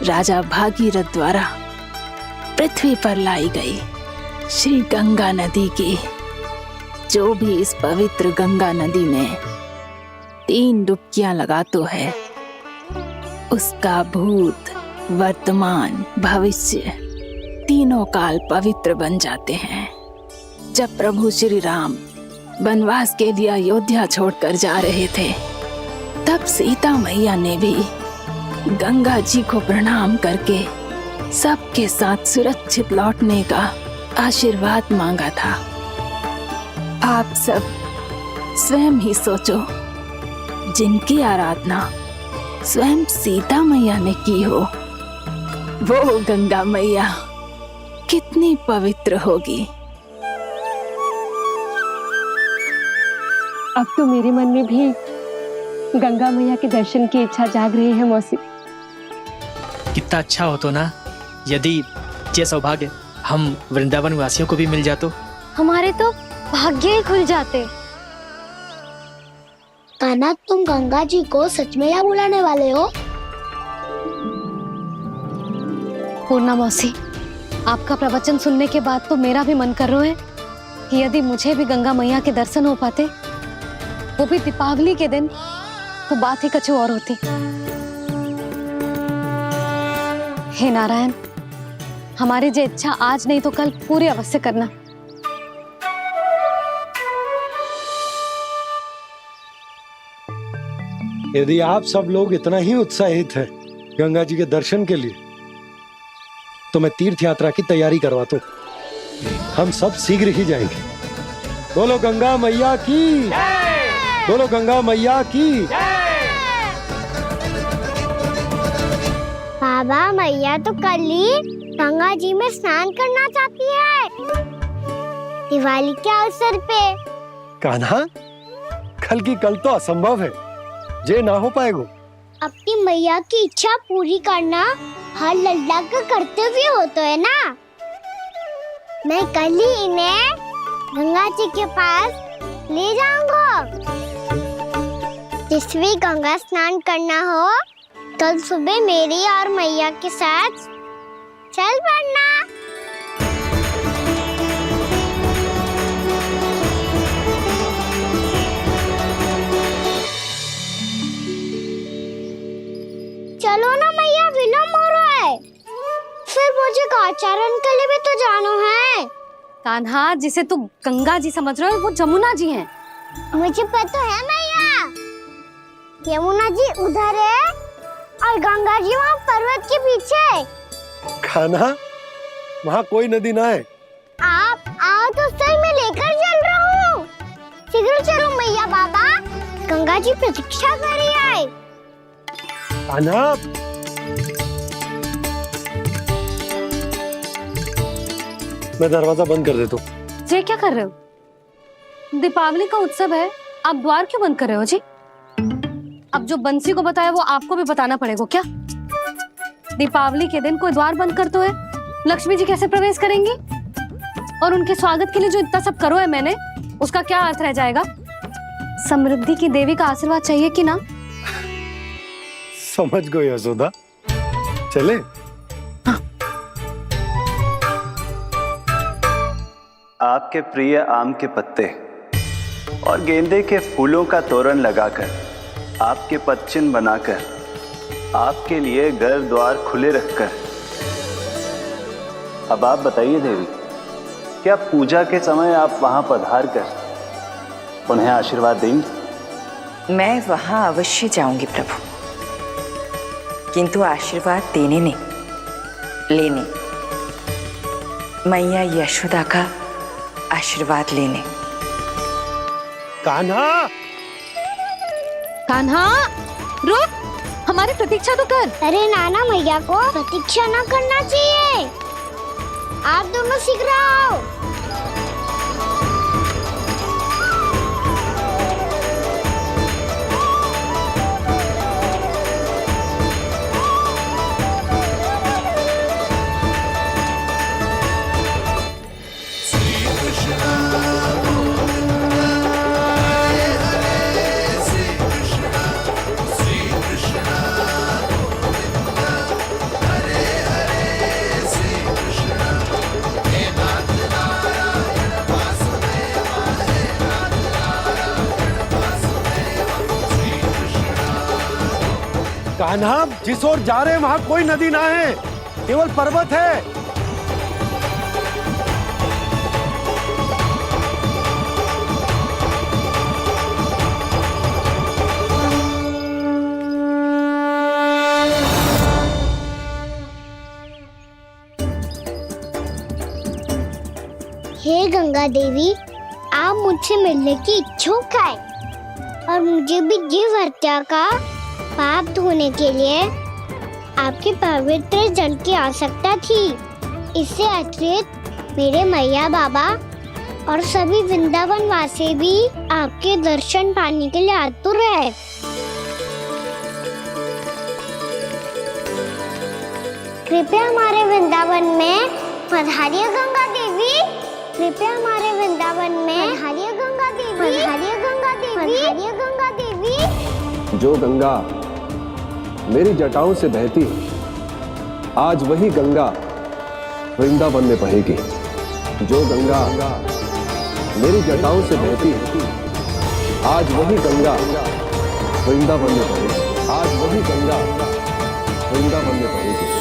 राजा भागीरथ द्वारा पृथ्वी पर लाई गई श्री गंगा नदी की, जो भी इस पवित्र गंगा नदी में 3 डुबकियां लगातो है, उसका भूत, वर्तमान, भविष्य तीनों काल पवित्र बन जाते हैं। जब प्रभु श्री राम वनवास के लिए अयोध्या छोड़कर जा रहे थे, तब सीता मैया ने भी गंगा जी को प्रणाम करके सबके साथ सुरक्षित लौटने का आशीर्वाद मांगा था। आप सब स्वयं ही सोचो, जिनकी आराधना स्वयं सीता मैया ने की हो, वो गंगा मैया कितनी पवित्र होगी। अब तो मेरे मन में भी गंगा मैया के दर्शन की इच्छा जाग रही है मौसी। कितना अच्छा हो तो ना यदि ये सौभाग्य हम वृंदावन वासियों को भी मिल जातो। हमारे तो भाग्य ही खुल जाते। कान्हा, तुम गंगा जी को सच में यहाँ बुलाने वाले हो? पूर्णा मौसी, आपका प्रवचन सुनने के बाद तो मेरा भी मन कर रहा है कि यदि मुझे भी गंगा मैया के दर्शन हो पाते, वो भी दीपावली के दिन, तो बात ही कुछ और होती। हे नारायण, हमारी जो इच्छा आज नहीं तो कल पूरी अवश्य करना। यदि आप सब लोग इतना ही उत्साहित हैं गंगा जी के दर्शन के लिए, तो मैं तीर्थ यात्रा की तैयारी करवाता हूँ। हम सब शीघ्र ही जाएंगे। बोलो गंगा मैया की, बोलो गंगा मैया की। बाबा, मैया तो कल ही गंगा जी में स्नान करना चाहती है, दिवाली के अवसर पे। कान्हा, कल की कल तो असंभव है, जे ना हो पाएगा। अपनी मैया की इच्छा पूरी करना हर लल्ला का कर्तव्य होता है ना। मैं कल ही इन्हें गंगा जी के पास ले जाऊंगा। जिस भी गंगा स्नान करना हो, कल सुबह मेरी और मैया के साथ चल पड़ना। चलो ना मैया, विलम्ब हो रहा है। फिर मुझे गौचारण के लिए भी तो जाना है। कान्हा, जिसे तू गंगा जी समझ रहे हो, वो जमुना जी हैं। मुझे पता है मैया, यमुना जी उधर है और गंगा जी वहाँ पर्वत के पीछे। कान्हा, वहाँ कोई नदी ना है। आप आओ तो सही, मैं लेकर चल रहा हूँ। शीघ्र चलो मैया। बाबा, गंगा जी प्रतीक्षा कर रही है। कान्हा, मैं दरवाजा बंद कर देता हूँ। ये क्या कर रहे हो? दीपावली का उत्सव है, आप द्वार क्यों बंद कर रहे हो जी? अब जो बंसी को बताया वो आपको भी बताना पड़ेगा क्या? दीपावली के दिन कोई द्वार बंद कर तो है, लक्ष्मी जी कैसे प्रवेश करेंगी? और उनके स्वागत के लिए जो इतना सब करो है मैंने, उसका क्या अर्थ रह जाएगा? समृद्धि की देवी का आशीर्वाद चाहिए कि ना? समझ गई यशोदा, चले। हाँ। आपके प्रिय आम के पत्ते और गेंदे के फूलों का तोरण लगाकर, आपके पदचिन्ह बनाकर, आपके लिए घर द्वार खुले रखकर, अब आप बताइए देवी, क्या पूजा के समय आप वहां पधार कर उन्हें आशीर्वाद देंगी? मैं वहां अवश्य जाऊंगी प्रभु, किंतु आशीर्वाद देने नहीं, लेने। मैया यशोदा का आशीर्वाद लेने। कान्हा, कान्हा, रुक, हमारी प्रतीक्षा तो कर। अरे नाना, मैया को प्रतीक्षा न करना चाहिए। आप दोनों शीघ्र आओ। कान्हा, जिस ओर जा रहे हैं वहां कोई नदी ना है, केवल पर्वत है। हे गंगा देवी, आप मुझसे मिलने की इच्छुक है और मुझे भी जीव हत्या का पाप धोने के लिए आपके पवित्र जल की आवश्यकता थी। इससे अतिरिक्त मेरे मैया बाबा और सभी वृंदावन वासी भी आपके दर्शन पाने के लिए आतुर है। कृपया हमारे वृंदावन में पधारिए गंगा देवी। कृपया हमारे वृंदावन में पधारिए गंगा देवी। पधारिए गंगा देवी। पधारिए गंगा देवी। जो गंगा मेरी जटाओं से बहती है, आज वही गंगा वृंदावन में बहेगी। जो गंगा मेरी जटाओं से बहती है, आज वही गंगा वृंदावन में बहेगी। आज वही गंगा वृंदावन में बहेगी।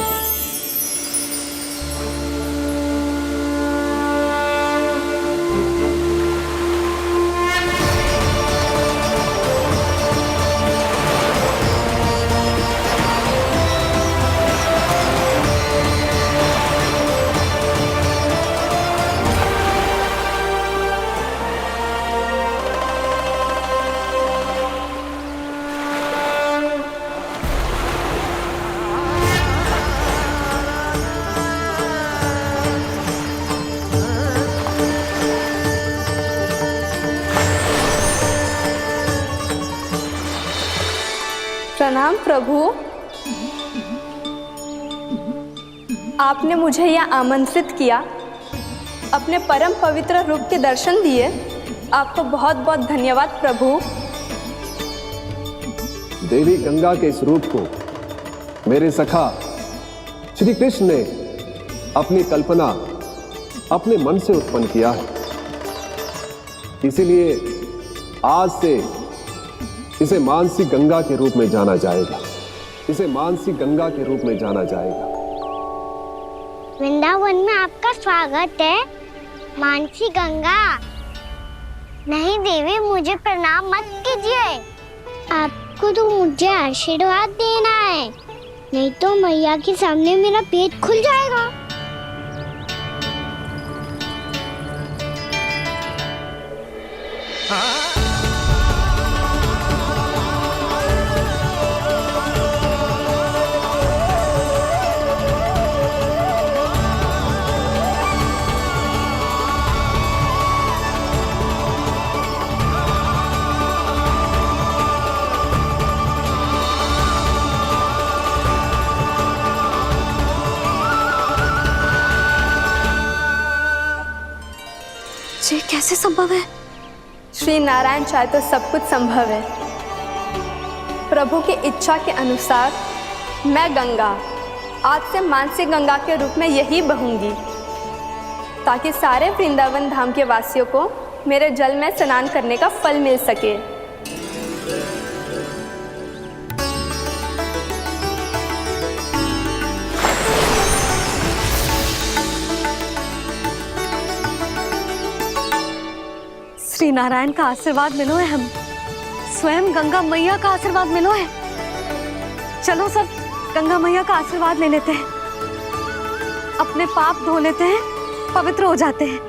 प्रणाम प्रभु। आपने मुझे यहाँ आमंत्रित किया, अपने परम पवित्र रूप के दर्शन दिए। आपको बहुत बहुत धन्यवाद प्रभु। देवी गंगा के इस रूप को मेरे सखा श्री कृष्ण ने अपनी कल्पना अपने मन से उत्पन्न किया है। इसीलिए आज से इसे मानसी गंगा के रूप में जाना जाएगा। इसे मानसी गंगा के रूप में जाना जाएगा। वृंदावन में आपका स्वागत है मानसी गंगा। नहीं देवी, मुझे प्रणाम मत कीजिए। आपको तो मुझे आशीर्वाद देना है, नहीं तो मैया के सामने मेरा पेट खुल जाएगा। ये कैसे संभव है? श्री नारायण चाहे तो सब कुछ संभव है। प्रभु की इच्छा के अनुसार मैं गंगा आज से मानसी गंगा के रूप में यही बहूंगी, ताकि सारे वृंदावन धाम के वासियों को मेरे जल में स्नान करने का फल मिल सके। श्री नारायण का आशीर्वाद मिलो है, हम स्वयं गंगा मैया का आशीर्वाद मिलो है। चलो सब गंगा मैया का आशीर्वाद ले लेते हैं, अपने पाप धो लेते हैं, पवित्र हो जाते हैं।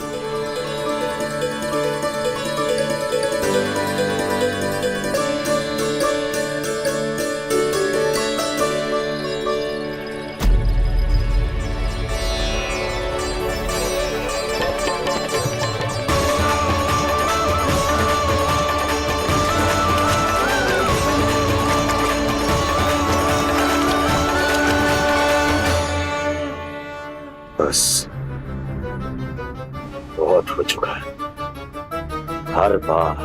बस बहुत हो चुका है। हर बार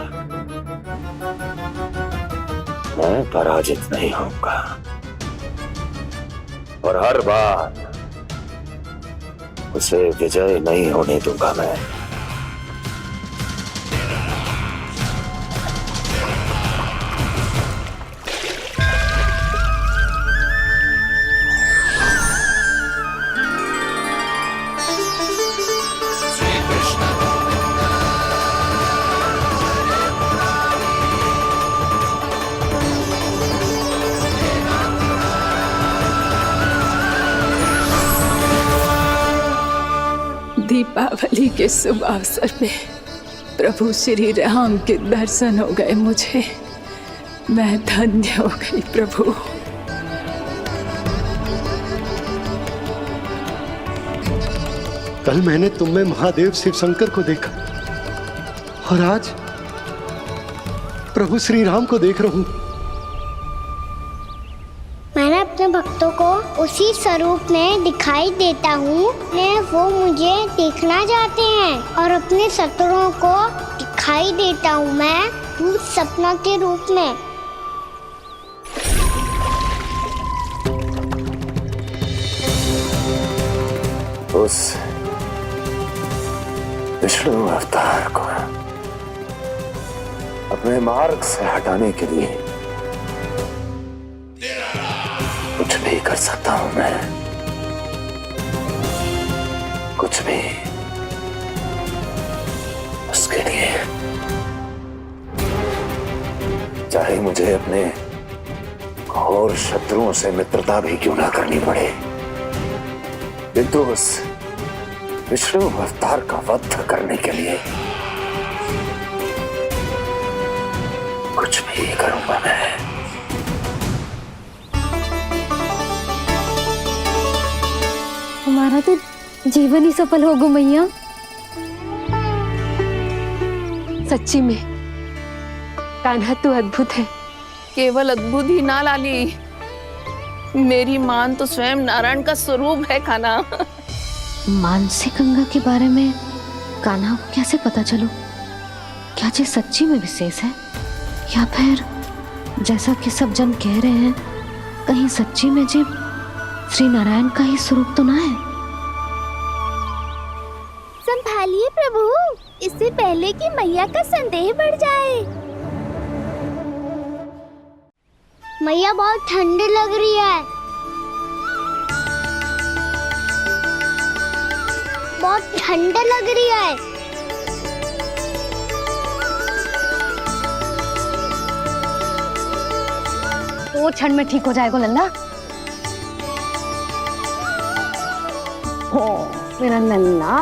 मैं पराजित नहीं होऊंगा और हर बार उसे विजय नहीं होने दूंगा मैं। दीपावली के शुभ अवसर में प्रभु श्री राम के दर्शन हो गए मुझे। मैं धन्य हो गई प्रभु। कल मैंने तुम में महादेव शिव शंकर को देखा और आज प्रभु श्री राम को देख रहा हूं। मैंने अपने भक्तों को उसी स्वरूप में दिखाई देता हूँ। वो मुझे देखना चाहते हैं और अपने शत्रुओं को दिखाई देता हूँ मैं भूत सपना के रूप में। उस विष्णु अवतार को अपने मार्ग से हटाने के लिए कुछ भी कर सकता हूं मैं, कुछ भी। उसके लिए चाहे मुझे अपने घोर शत्रुओं से मित्रता भी क्यों ना करनी पड़े, किंतु उस विष्णु अवतार का वध करने के लिए कुछ भी करूंगा मैं। हमारा तो जीवन ही सफल हो गो मैया। सच्ची में कान्हा तू अद्भुत है। केवल अद्भुत ही ना लाली, मेरी मान तो स्वयं नारायण का स्वरूप है कान्हा। मानसी गंगा के बारे में कान्हा को कैसे पता चलो? क्या ये सच्ची में विशेष है या फिर जैसा कि सब जन कह रहे हैं कहीं सच्ची में जी श्री नारायण का ही स्वरूप तो ना है? संभालिए प्रभु, इससे पहले कि मैया का संदेह बढ़ जाए। मैया बहुत ठंडी लग रही है, बहुत ठंडा लग रही है। वो ठंड में ठीक हो जाएगा लल्ला। हो मेरा लल्ला।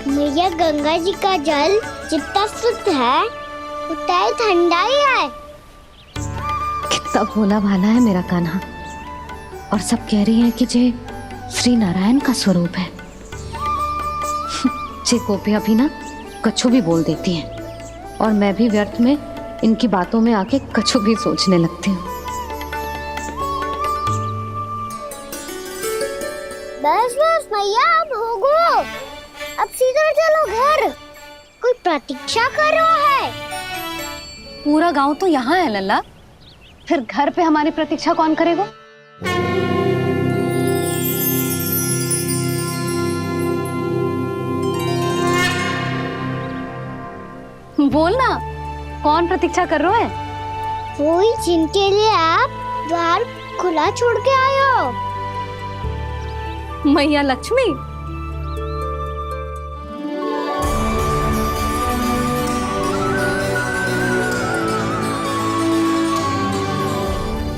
मैया गंगा जी का जल जितना शुद्ध है उतना ही ठंडा ही है। कितना भोला भाला है मेरा कान्हा। और सब कह रही हैं कि जे श्री नारायण का स्वरूप है। जे गोपियां भी ना कछु भी बोल देती हैं और मैं भी व्यर्थ में इनकी बातों में आके कछु भी सोचने लगती हूँ। बस बस मैया, अब हो गो, अब सीधा चलो घर। कोई प्रतीक्षा कर रहा है। पूरा गांव तो यहाँ है लल्ला, फिर घर पे हमारी प्रतीक्षा कौन करेगा? बोलना, कौन प्रतीक्षा कर रहे हैं? वही जिनके लिए आप द्वार खुला छोड़ के आए हो। मैया लक्ष्मी।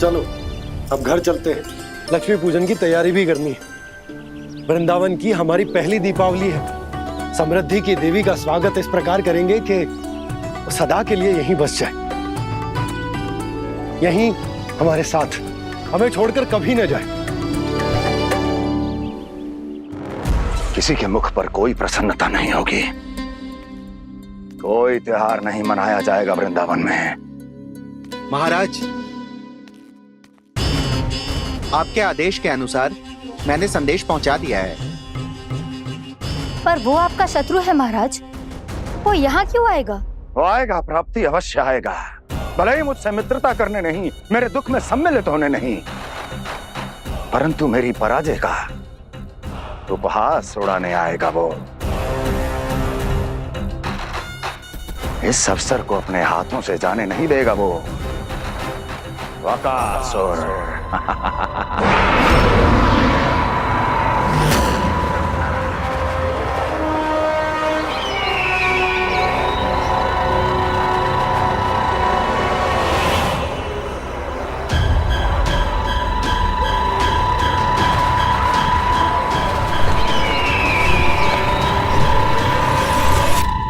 चलो अब घर चलते हैं, लक्ष्मी पूजन की तैयारी भी करनी है। वृंदावन की हमारी पहली दीपावली है। समृद्धि की देवी का स्वागत इस प्रकार करेंगे कि सदा के लिए यहीं बस जाए, यहीं हमारे साथ, हमें छोड़कर कभी न जाए। किसी के मुख पर कोई प्रसन्नता नहीं होगी, कोई त्योहार नहीं मनाया जाएगा वृंदावन में। महाराज, आपके आदेश के अनुसार मैंने संदेश पहुंचा दिया है। पर वो आपका शत्रु है महाराज, वो यहाँ क्यों आएगा? वो आएगा, प्राप्ति अवश्य आएगा। भले ही मुझसे मित्रता करने नहीं, मेरे दुख में सम्मिलित होने नहीं, परंतु मेरी पराजय का उपहास उड़ाने आएगा वो। इस अवसर को अपने हाथों से जाने नहीं देगा वो। वकासुर।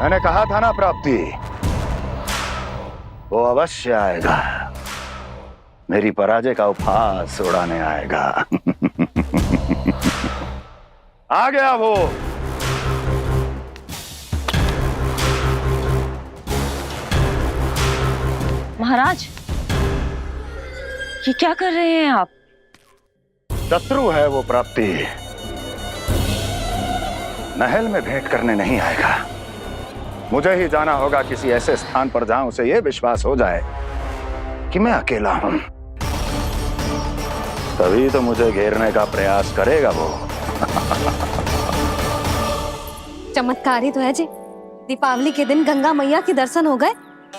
मैंने कहा था ना प्राप्ति, वो अवश्य आएगा, मेरी पराजय का उपहास उड़ाने आएगा। आ गया वो। महाराज, ये क्या कर रहे हैं आप? शत्रु है वो प्राप्ति, महल में भेंट करने नहीं आएगा। मुझे ही जाना होगा किसी ऐसे स्थान पर जहां उसे यह विश्वास हो जाए कि मैं अकेला हूं, तभी तो मुझे घेरने का प्रयास करेगा वो। चमत्कारी तो है जी, दीपावली के दिन गंगा मैया के दर्शन हो गए,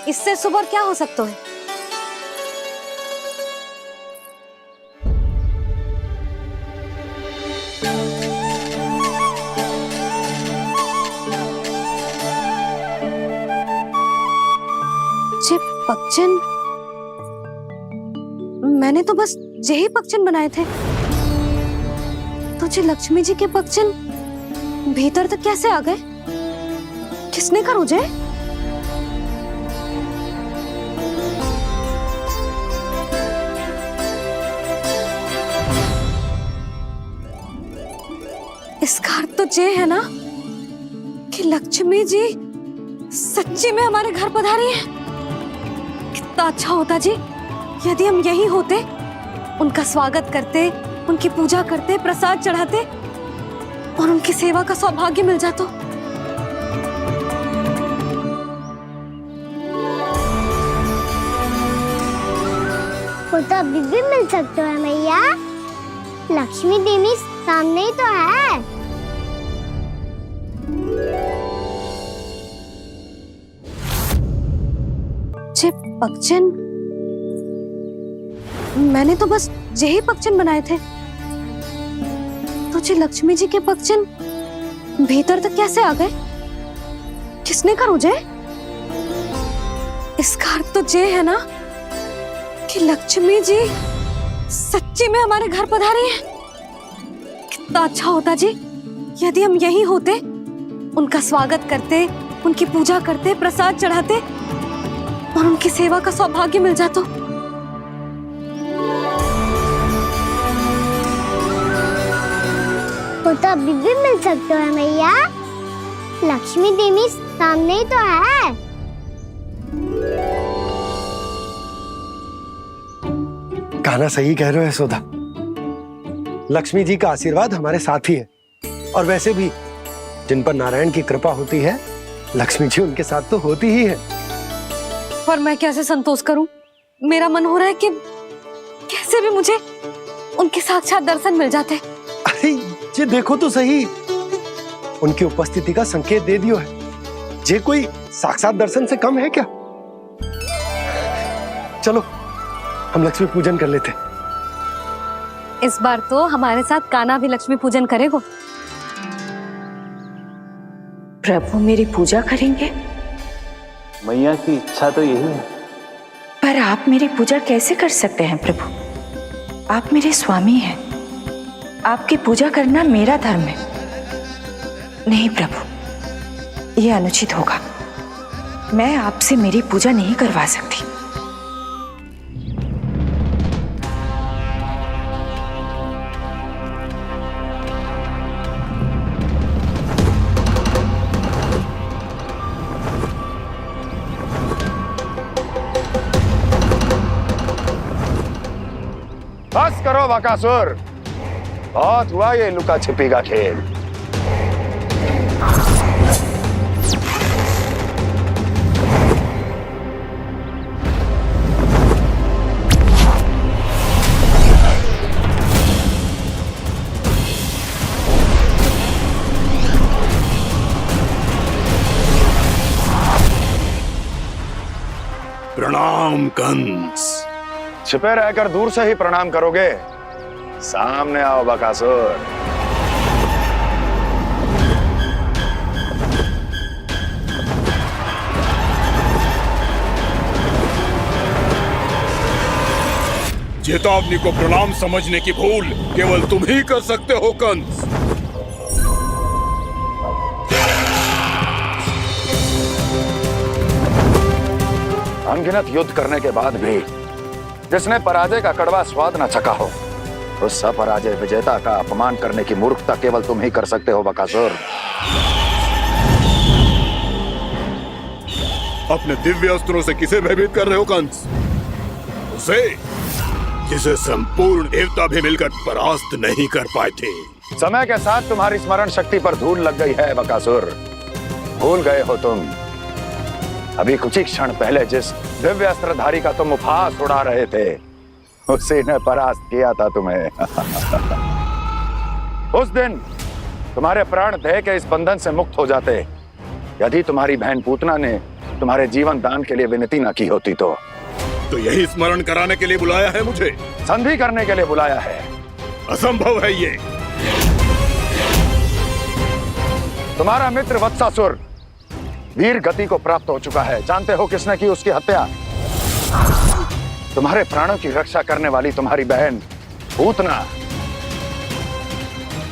इससे शुभ और क्या हो सकता है। पक्षिन, मैंने तो बस यही पक्षिन बनाए थे, तुझे लक्ष्मी जी के पक्षिन भीतर तक कैसे आ गए? किसने कर मुझे? इसका अर्थ तो ये है ना कि लक्ष्मी जी सच्ची में हमारे घर पधारी है। कितना अच्छा होता जी यदि हम यही होते, उनका स्वागत करते, उनकी पूजा करते, प्रसाद चढ़ाते और उनकी सेवा का सौभाग्य मिल जाता। वो तो अभी भी मिल सकते हैं मैया, लक्ष्मी देवी सामने ही तो है। पक्षिन, मैंने तो बस यही पक्षिन बनाए थे, तुझे लक्ष्मी जी के पक्षिन भीतर तक कैसे आ गए? किसने कर मुझे? इसका अर्थ तो ये है ना कि लक्ष्मी जी सच्ची में हमारे घर पधारी है। कितना अच्छा होता जी यदि हम यही होते, उनका स्वागत करते, उनकी पूजा करते, प्रसाद चढ़ाते और उनकी सेवा का सौभाग्य मिल जाता। वो तो अभी भी मिल सकते हैं मैया, लक्ष्मी देवी सामने ही तो है। कहना सही कह रहे हो यशोदा, लक्ष्मी जी का आशीर्वाद हमारे साथ ही है, और वैसे भी जिन पर नारायण की कृपा होती है, लक्ष्मी जी उनके साथ तो होती ही है। पर मैं कैसे संतोष करूं? मेरा मन हो रहा है कि कैसे भी मुझे उनके साक्षात दर्शन मिल जाते। अरे ये देखो तो सही, उनकी उपस्थिति का संकेत दे दियो है। ये कोई साक्षात दर्शन से कम है क्या? चलो हम लक्ष्मी पूजन कर लेते। इस बार तो हमारे साथ कान्हा भी लक्ष्मी पूजन करेगा। प्रभु मेरी पूजा करेंगे? मैया की इच्छा तो यही है। पर आप मेरी पूजा कैसे कर सकते हैं प्रभु? आप मेरे स्वामी हैं, आपकी पूजा करना मेरा धर्म है। नहीं प्रभु, यह अनुचित होगा, मैं आपसे मेरी पूजा नहीं करवा सकती। बस करो बकासुर, बहुत हुआ ये लुका छिपी का खेल। प्रणाम कंस। छिपे रहकर दूर से ही प्रणाम करोगे? सामने आओ बकासुर। चेतावनी को प्रणाम समझने की भूल केवल तुम ही कर सकते हो कंस। अनगिनत युद्ध करने के बाद भी जिसने पराजय का कड़वा स्वाद न चखा हो, उस अपराजय विजेता का अपमान करने की मूर्खता केवल तुम ही कर सकते हो बकासुर। अपने दिव्य अस्त्रों से किसे भयभीत कर रहे हो कंस? उसे जिसे संपूर्ण देवता भी मिलकर परास्त नहीं कर पाए थे। समय के साथ तुम्हारी स्मरण शक्ति पर धूल लग गई है बकासुर। भूल गए हो तुम अभी कुछ ही क्षण पहले जिस दिव्य अस्त्रधारी का तुम उपहास उड़ा रहे थे, उसी ने परास्त किया था तुम्हें। उस दिन तुम्हारे प्राण देह के इस बंधन से मुक्त हो जाते यदि तुम्हारी बहन पूतना ने तुम्हारे जीवन दान के लिए विनती न की होती तो यही स्मरण कराने के लिए बुलाया है मुझे? संधि करने के लिए बुलाया है। असंभव है ये। तुम्हारा मित्र वत्सासुर वीर गति को प्राप्त हो चुका है। जानते हो किसने की उसकी हत्या? तुम्हारे प्राणों की रक्षा करने वाली तुम्हारी बहन पूतना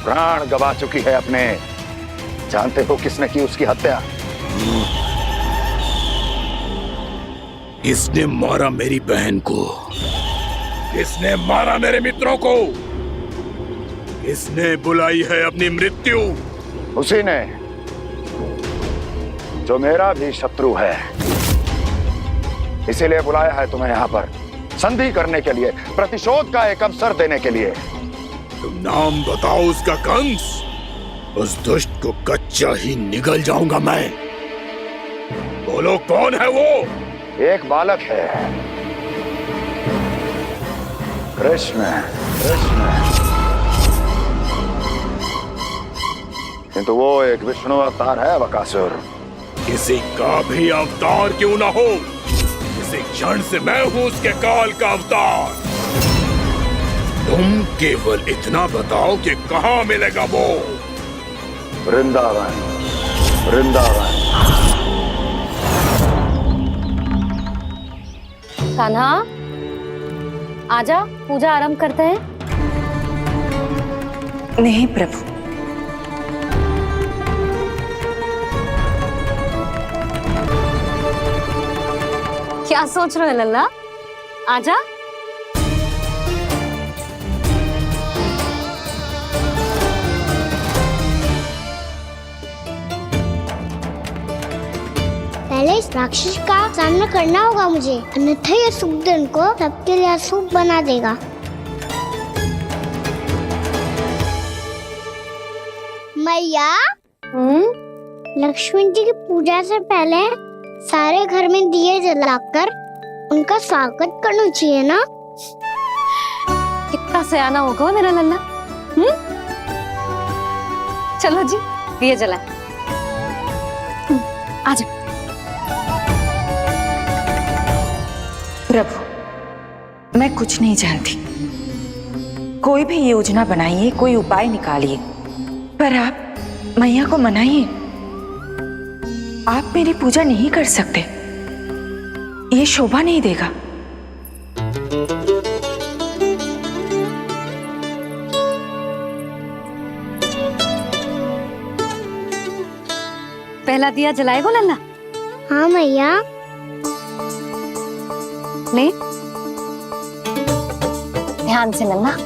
प्राण गवा चुकी है अपने। जानते हो किसने की उसकी हत्या? किसने मारा मेरी बहन को? किसने मारा मेरे मित्रों को? किसने बुलाई है अपनी मृत्यु? उसी ने जो मेरा भी शत्रु है। इसीलिए बुलाया है तुम्हें यहाँ पर संधि करने के लिए, प्रतिशोध का एक अवसर देने के लिए। तुम नाम बताओ उसका कंस। उस दुष्ट को कच्चा ही निगल जाऊंगा मैं। बोलो कौन है वो? एक बालक है, कृष्ण। किंतु वो एक विष्णु अवतार है बकासुर। किसी का भी अवतार क्यों ना हो, इसी क्षण से मैं हूं उसके काल का अवतार। तुम केवल इतना बताओ कि कहां मिलेगा वो? वृंदावन। वृंदावन। कान्हा, आजा, पूजा आरंभ करते हैं। नहीं प्रभु, क्या सोच रहे हो लल्ला? आजा। पहले इस राक्षस का सामना करना होगा मुझे, अन्यथा ये शुभ दिन को सबके लिए अशुभ बना देगा। मैया, लक्ष्मण जी की पूजा से पहले सारे घर में दिए जलाकर उनका स्वागत करना चाहिए ना? कितना सयाना होगा मेरा लल्ला। चलो जी, दिए जलाए। आजा। प्रभु, मैं कुछ नहीं जानती। कोई भी योजना बनाइए, कोई उपाय निकालिए, पर आप मैया को मनाइए। आप मेरी पूजा नहीं कर सकते, ये शोभा नहीं देगा। पहला दिया जलाएगो लल्ला? हाँ मैया। ले, ध्यान से लल्ला।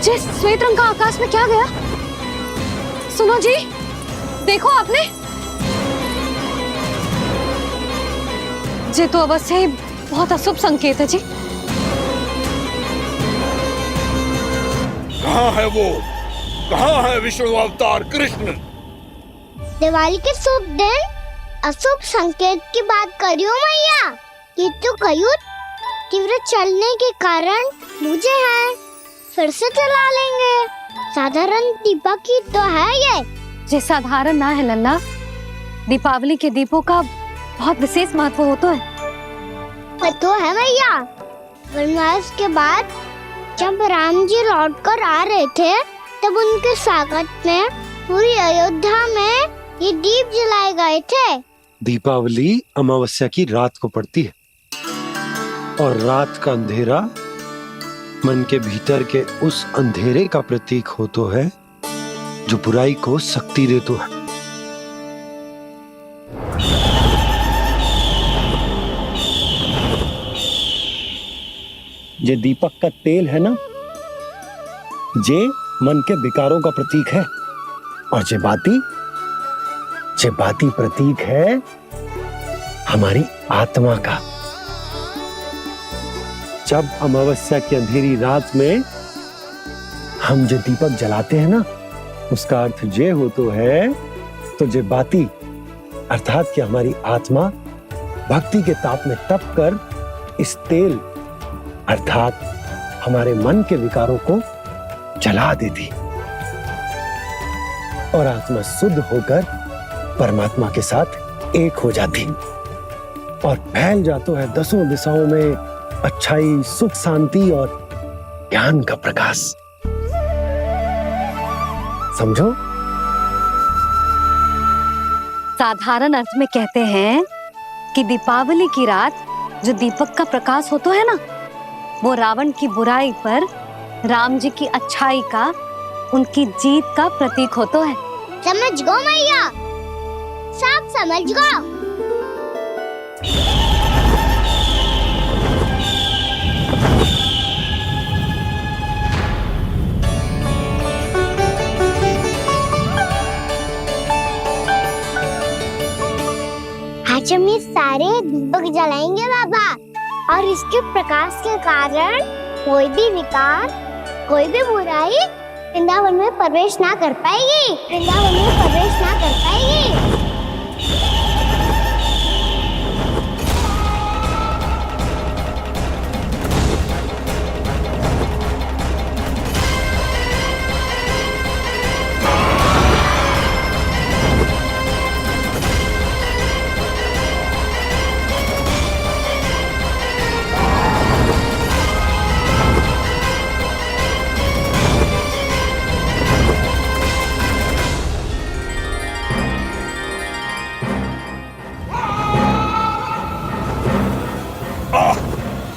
जे श्वेत रंग का आकाश में क्या गया? सुनो जी, देखो आपने, जे तो अवश्य ही बहुत अशुभ संकेत है जी। कहाँ है वो? कहाँ है विष्णु अवतार कृष्ण? दिवाली के शुभ दिन अशुभ संकेत की बात करियो मैया। ये तो कयूर तीव्र चलने के कारण मुझे है, फिर से चला लेंगे। साधारण दीपक ही तो है ये साधारण ना है लल्ला, दीपावली के दीपों का बहुत विशेष महत्व होता है। तो है भैया, वनवास के बाद जब राम जी लौट कर आ रहे थे तब उनके स्वागत में पूरी अयोध्या में ये दीप जलाए गए थे। दीपावली अमावस्या की रात को पड़ती है और रात का अंधेरा मन के भीतर के उस अंधेरे का प्रतीक हो तो है जो बुराई को शक्ति दे तो है। ये दीपक का तेल है ना, जे मन के विकारों का प्रतीक है, और जे बाती प्रतीक है हमारी आत्मा का। जब अमावस्या की अंधेरी रात में हम जो दीपक जलाते हैं ना, उसका अर्थ ये हो तो है, तो जे बाती अर्थात कि हमारी आत्मा भक्ति के ताप में तप कर इस तेल अर्थात हमारे मन के विकारों को जला देती और आत्मा शुद्ध होकर परमात्मा के साथ एक हो जाती और फैल जाता है दसों दिशाओं में अच्छाई, सुख, शांति और ज्ञान का प्रकाश। समझो? साधारण अर्थ में कहते हैं कि दीपावली की रात जो दीपक का प्रकाश होता है ना, वो रावण की बुराई पर राम जी की अच्छाई का, उनकी जीत का प्रतीक होता है। समझ गो मैया, सब समझ गो। आज हम ये सारे दीपक जलाएंगे बाबा, और इसके प्रकाश के कारण कोई भी विकार, कोई भी बुराई वृंदावन में प्रवेश ना कर पाएगी, वृंदावन में प्रवेश ना कर पाएगी।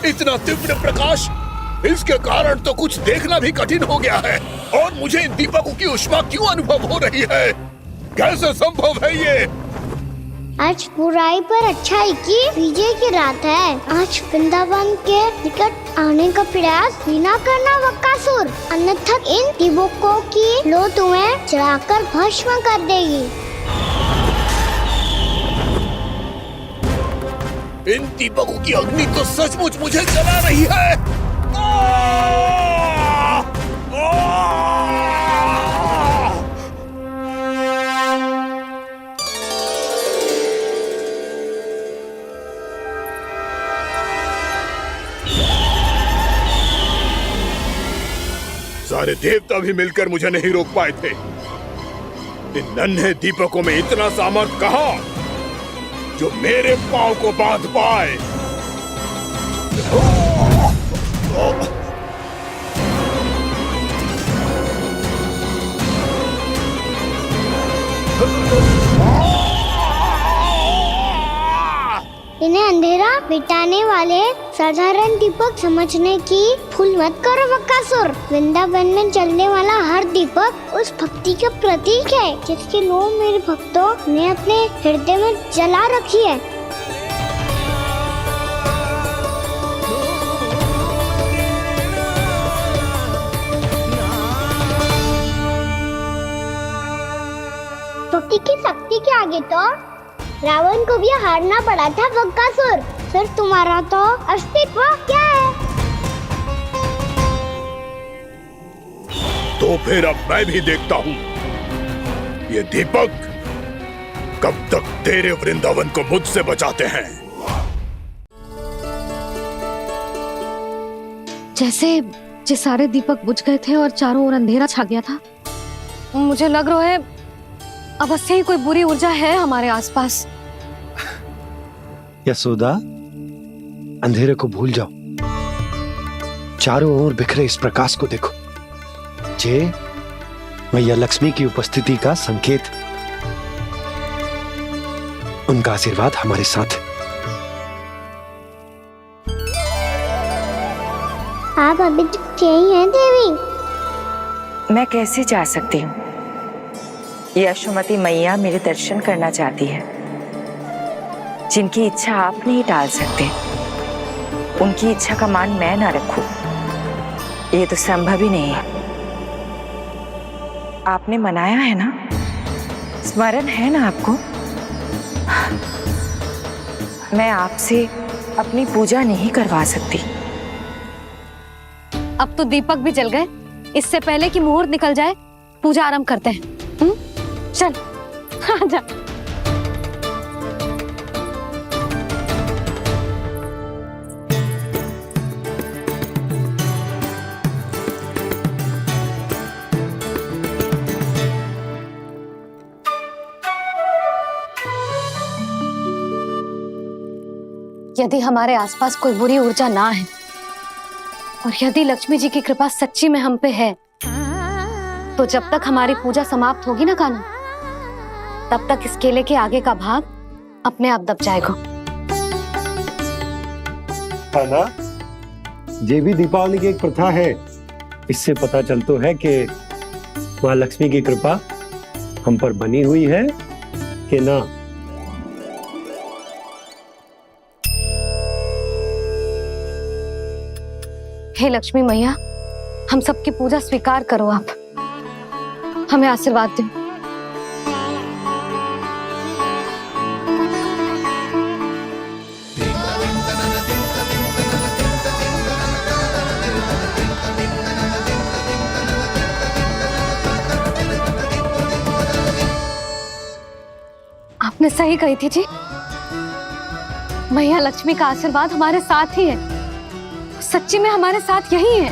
इतना तीव्र प्रकाश, इसके कारण तो कुछ देखना भी कठिन हो गया है। और मुझे इन दीपकों की ऊष्मा क्यों अनुभव हो रही है? कैसे संभव है ये? आज बुराई पर अच्छाई की विजय की रात है। आज वृंदावन के निकट आने का प्रयास भी ना करना बकासुर, अन्यथा इन दीपकों की लो तुम्हें जलाकर भस्म कर देगी। इन दीपकों की अग्नि तो सचमुच मुझे जला रही है। सारे देवता भी मिलकर मुझे नहीं रोक पाए थे। इन नन्हे दीपकों में इतना सामर्थ्य कहां जो मेरे पांव को बांध पाए। इन्हें अंधेरा मिटाने वाले साधारण दीपक समझने की भूल मत करो बकासुर। वृंदावन में जलने वाला हर दीपक उस भक्ति का प्रतीक है जिसकी लो मेरे भक्तों ने अपने हृदय में जला रखी है। छोटी की शक्ति के आगे तो रावण को भी हारना पड़ा था बकासुर। फिर तुम्हारा तो अस्तित्व क्या है? तो फिर अब मैं भी देखता हूँ ये दीपक कब तक तेरे वृंदावन को मुझसे बचाते हैं। जैसे सारे दीपक बुझ गए थे और चारों ओर अंधेरा छा गया था, मुझे लग रहा है अवश्य ही कोई बुरी ऊर्जा है हमारे आसपास। यशोदा, अंधेरे को भूल जाओ, चारों ओर बिखरे इस प्रकाश को देखो। जे मैया लक्ष्मी की उपस्थिति का संकेत, उनका आशीर्वाद हमारे साथ है। आप अभी तक यही हैं देवी? मैं कैसे जा सकती हूँ? यशोमती मैया मेरे दर्शन करना चाहती है। जिनकी इच्छा आप नहीं टाल सकते, उनकी इच्छा का मान मैं ना रखूं, ये तो संभव ही नहीं है। आपने मनाया है ना, स्मरण है ना आपको? मैं आपसे अपनी पूजा नहीं करवा सकती। अब तो दीपक भी जल गए, इससे पहले कि मुहूर्त निकल जाए पूजा आरंभ करते हैं। चल आजा। यदि हमारे आसपास कोई बुरी ऊर्जा ना है और यदि लक्ष्मी जी की कृपा सच्ची में हम पे है, तो जब तक हमारी पूजा समाप्त होगी ना कान्हा, तब तक इस केले के आगे का भाग अपने आप दब जाएगा। कान्हा, ये भी दीपावली की एक प्रथा है। इससे पता चलता है कि माँ लक्ष्मी की कृपा हम पर बनी हुई है कि ना। हे लक्ष्मी मैया, हम सबकी पूजा स्वीकार करो, आप हमें आशीर्वाद दो। आपने सही कही थी जी, मैया लक्ष्मी का आशीर्वाद हमारे साथ ही है, सच्ची में हमारे साथ यही है।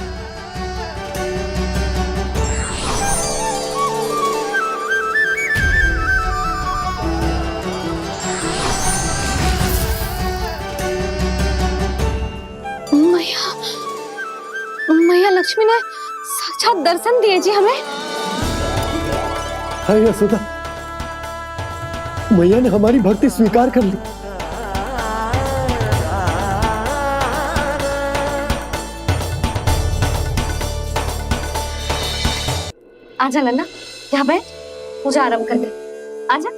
मैया लक्ष्मी ने साक्षात दर्शन दिए जी हमें। हाँ यशोदा, मैया ने हमारी भक्ति स्वीकार कर ली। आजा नन्ना, यहाँ बैठ, पूजा आरंभ कर दे। आजा।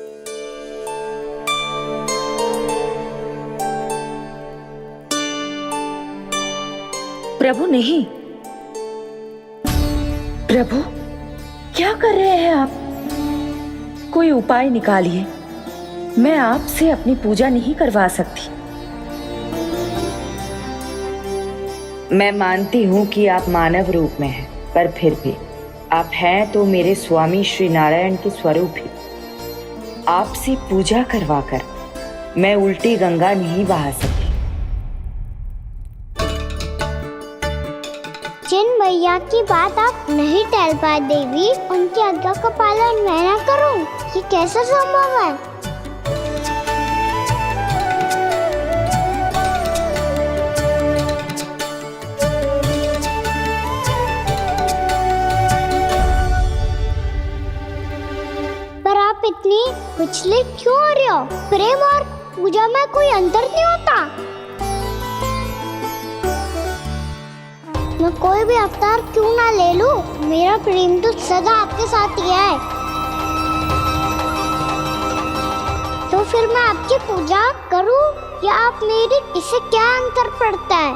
प्रभु नहीं, प्रभु क्या कर रहे हैं आप? कोई उपाय निकालिए, मैं आपसे अपनी पूजा नहीं करवा सकती। मैं मानती हूँ कि आप मानव रूप में हैं, पर फिर भी आप हैं तो मेरे स्वामी श्री नारायण के स्वरूप ही। आपसे पूजा करवाकर मैं उल्टी गंगा नहीं बहा सकती। जिन मैया की बात आप नहीं टाल पाए देवी, उनकी आज्ञा का पालन मैं ना करूं, ये कैसे संभव है? पर आप इतनी विचलित क्यों हो रहे हो? प्रेम और पूजा में कोई अंतर नहीं होता। मैं कोई भी अवतार क्यों ना ले लूं, मेरा प्रेम तो सदा आपके साथ ही है। तो फिर मैं आपकी पूजा करूं या आप मेरी, इससे क्या अंतर पड़ता है?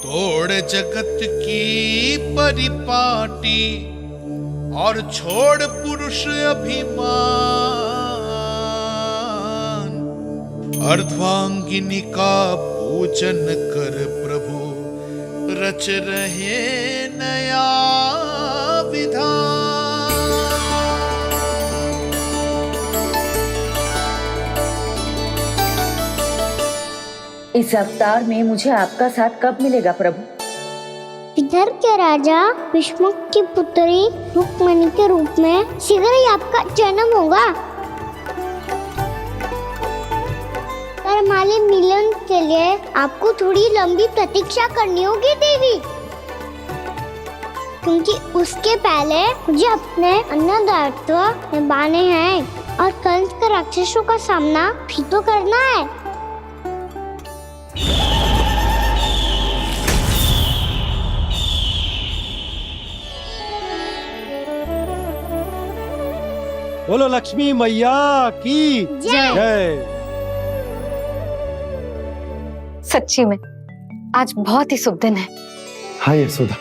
तो छोड़ जगत की परिपाटी और छोड़ पुरुष अभिमान, अर्धांगिनी का पूजन कर प्रभु रच रहे नया विधान। इस अवतार में मुझे आपका साथ कब मिलेगा प्रभु? इधर के राजा भीष्मक की पुत्री रुक्मिणी के रूप में शीघ्र ही आपका जन्म होगा। पर हमारे मिलन के लिए आपको थोड़ी लंबी प्रतीक्षा करनी होगी देवी, क्योंकि उसके पहले मुझे अपने अन्य दायित्व निभाने हैं और कंस के राक्षसों का सामना भी तो करना है। बोलो लक्ष्मी मैया की जय। सच्ची में आज बहुत ही शुभ दिन है। हाँ यशोदा,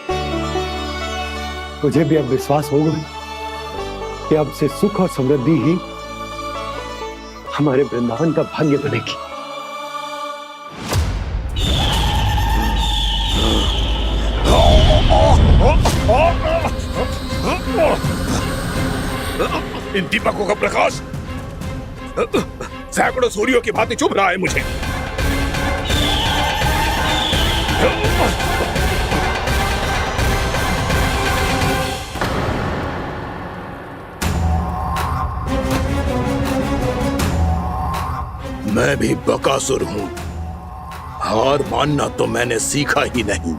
मुझे भी अब विश्वास हो गया कि अब से सुख और समृद्धि ही हमारे वृंदावन का भाग्य बनेगी। इन दीपकों का प्रकाश सैकड़ों सूर्यों की भांति चुभ रहा है मुझे। मैं भी बकासुर हूं, हार मानना तो मैंने सीखा ही नहीं।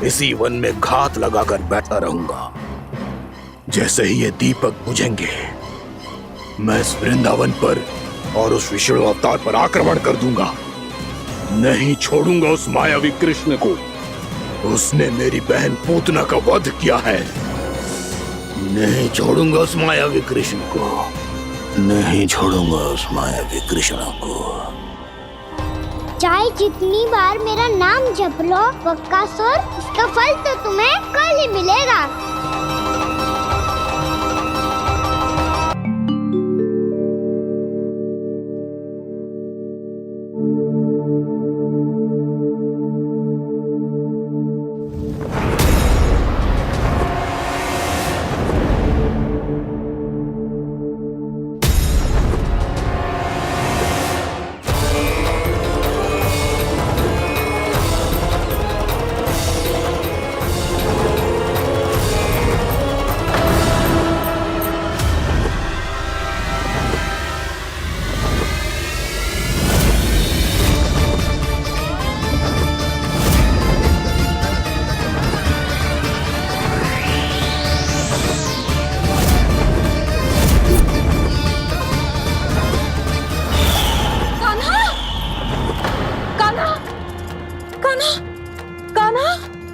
इसी वन में घात लगाकर बैठा रहूंगा। जैसे ही ये दीपक बुझेंगे, मैं इस वृंदावन पर और उस विष्णु अवतार पर आक्रमण कर दूंगा। नहीं छोड़ूंगा उस मायावी कृष्ण को। उसने मेरी बहन पूतना का वध किया है। नहीं छोड़ूंगा उस मायावी कृष्ण को। नहीं छोड़ूंगा उस मायावी कृष्ण को। चाहे जितनी बार मेरा नाम जप लो बकासुर, इसका फल तो तुम्हें कल ही मिलेगा।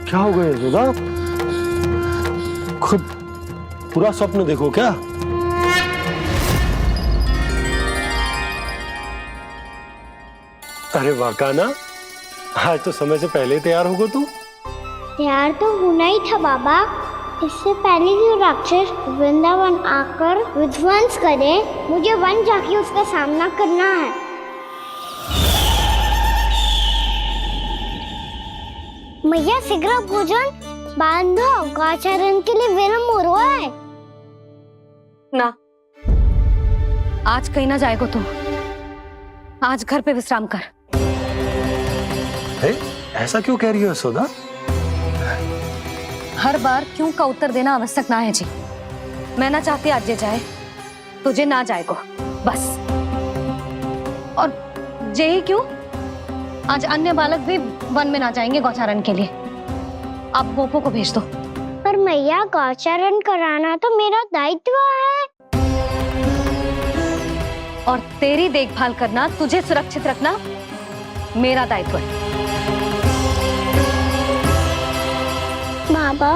क्या हो गया यशोदा? खुद पूरा स्वप्न देखो क्या? अरे वाकाना, आज तो समय से पहले तैयार होगा तू। तैयार तो होना ही था बाबा। इससे पहले जो राक्षस वृंदावन आकर विध्वंस करे, मुझे वन जाके उसका सामना करना है। मैया शीघ्र भोजन बांधो, गौचरण के लिए विलंब हो रहा है। ना, आज कहीं ना जाएगा तुम। आज घर पे विश्राम कर। ऐसा क्यों कह रही हो यशोदा? हर बार क्यों का उत्तर देना आवश्यक ना है जी। मैं ना चाहती आज ये जाए, तुझे ना जाएगा बस। और यही क्यों, आज अन्य बालक भी वन में ना जाएंगे गौचारण के लिए। आप गोपो को भेज दो। पर मैया गौचारण कराना तो मेरा दायित्व है। और तेरी देखभाल करना, तुझे सुरक्षित रखना मेरा दायित्व है। बाबा,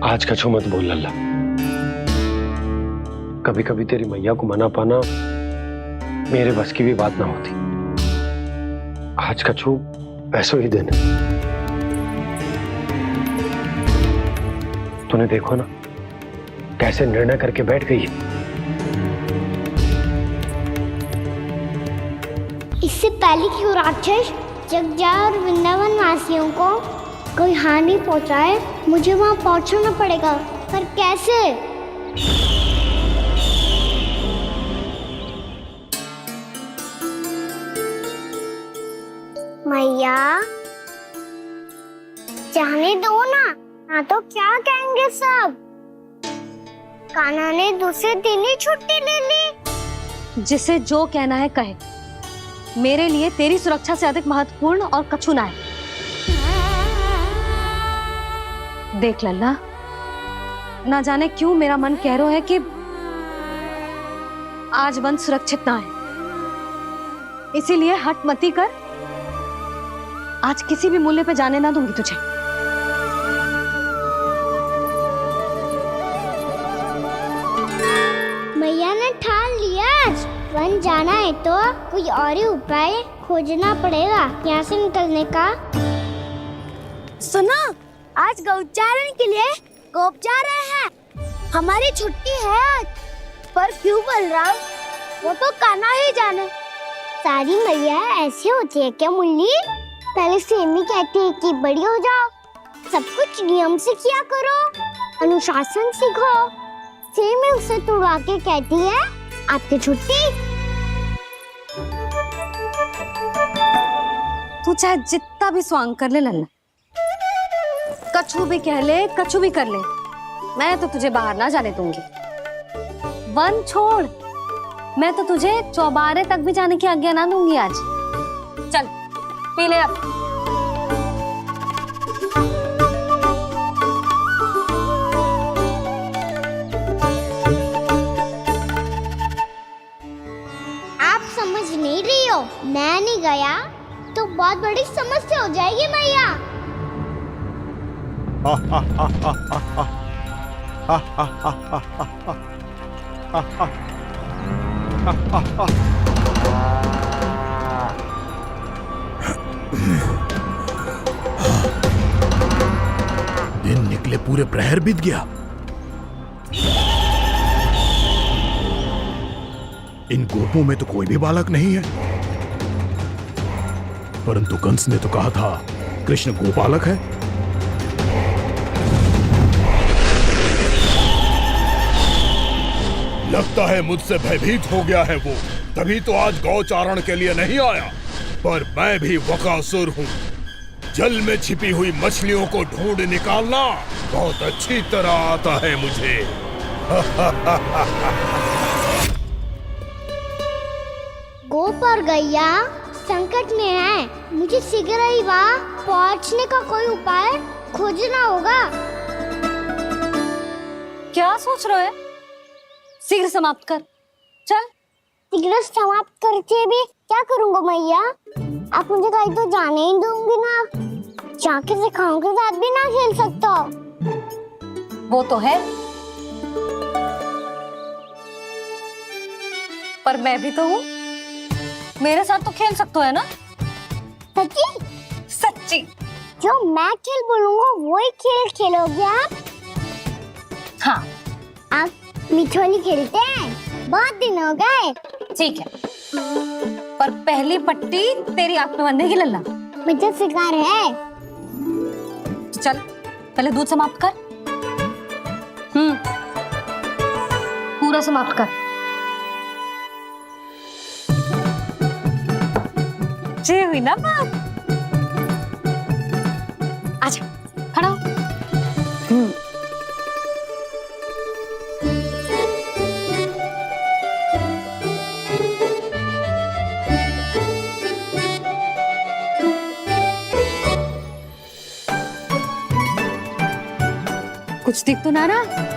आज कछु मत बोल लल्ला। कभी कभी तेरी मैया को मना पाना मेरे बस की भी बात ना होती। आज का छू वैसो ही दिन है। तूने देखो ना कैसे निर्णय करके बैठ गई है। इससे पहले कि वो राक्षस जगजा और वृंदावन वासियों को कोई हानि पहुंचाए, मुझे वहां पहुंचना पड़ेगा। पर कैसे? मैया जाने दो ना तो क्या कहेंगे सब। कान्हा ने दूसरे दिन ही छुट्टी ले ली। जिसे जो कहना है कहे, मेरे लिए तेरी सुरक्षा से अधिक महत्वपूर्ण और कछु ना है। देख लल्ला, ना जाने क्यों मेरा मन कह रहा है कि आज वन सुरक्षित ना है, इसीलिए हट मती कर। आज किसी भी मूल्य पे जाने ना दूंगी तुझे। मैया ने ठान लिया, वन जाना है तो कोई और ही उपाय खोजना पड़ेगा यहाँ से निकलने का। सुनो, आज गौचारण के लिए गोप जा रहे हैं। हमारी छुट्टी है आज। पर क्यों बलराम? वो तो कान्हा ही जाने। सारी मैया ऐसी होती है क्या मुल्ली? पहले सेमी कहती है कि बड़ी हो जाओ, सब कुछ नियम से किया करो, अनुशासन सीखो। सेमी उसे तुड़वा के कहती है आपकी छुट्टी। तू चाहे जितना भी स्वांग कर ले लल्ला, कछु भी कह ले, कछु भी कर ले, मैं तो तुझे बाहर ना जाने दूंगी। वन छोड़, मैं तो तुझे चौबारे तक भी जाने की आज्ञा ना दूंगी आज। चल पी ले अब। आप समझ नहीं रही हो, मैं नहीं गया तो बहुत बड़ी समस्या हो जाएगी मैया। दिन निकले पूरे प्रहर बीत गया। इन गोपों में तो कोई भी बालक नहीं है, परंतु कंस ने तो कहा था कृष्ण गोपालक है। लगता है मुझसे भयभीत हो गया है वो, तभी तो आज गौचारण के लिए नहीं आया। पर मैं भी वकासुर हूँ, जल में छिपी हुई मछलियों को ढूंढ निकालना बहुत अच्छी तरह आता है मुझे। गोप और गैया संकट में है, मुझे शीघ्र ही वहाँ पहुँचने का कोई उपाय खोजना होगा। क्या सोच रहे है? शीघ्र समाप्त कर, चल। शीघ्र समाप्त करके भी क्या करूँगा मैया? आप मुझे कहीं तो जाने ही दूंगी ना, जाके सिखाओं के साथ भी ना खेल सकता। वो तो है, पर मैं भी तो हूँ, मेरे साथ तो खेल सकते हो है ना? सच्ची? सच्ची। जो मैं खेल बोलूँगा वही खेल खेलोगे आप? हाँ। आप मिठोली खेलते हैं? बहुत दिन हो गए। ठीक है, पर पहली पट्टी तेरी आंख में बांधने की लल्ला। मुझे शिकार है। चल पहले दूध समाप्त कर। पूरा समाप्त कर। जे हुई ना बात। आजा, खड़ा हो। कुछ दिख तो ना रहा?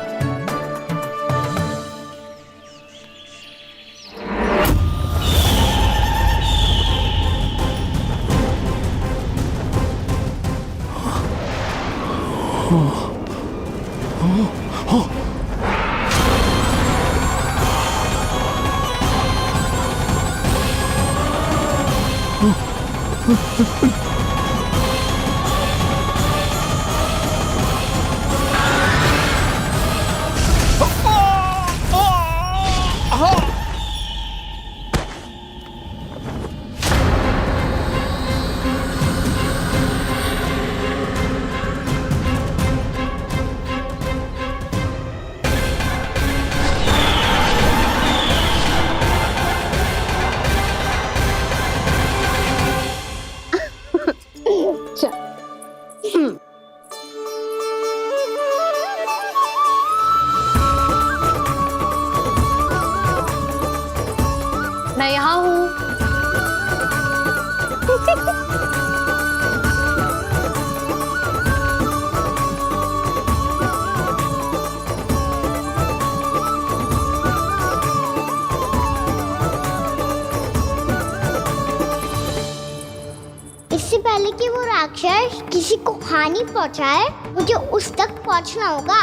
इससे पहले कि वो राक्षस किसी को हानि पहुंचाए, मुझे उस तक पहुंचना होगा।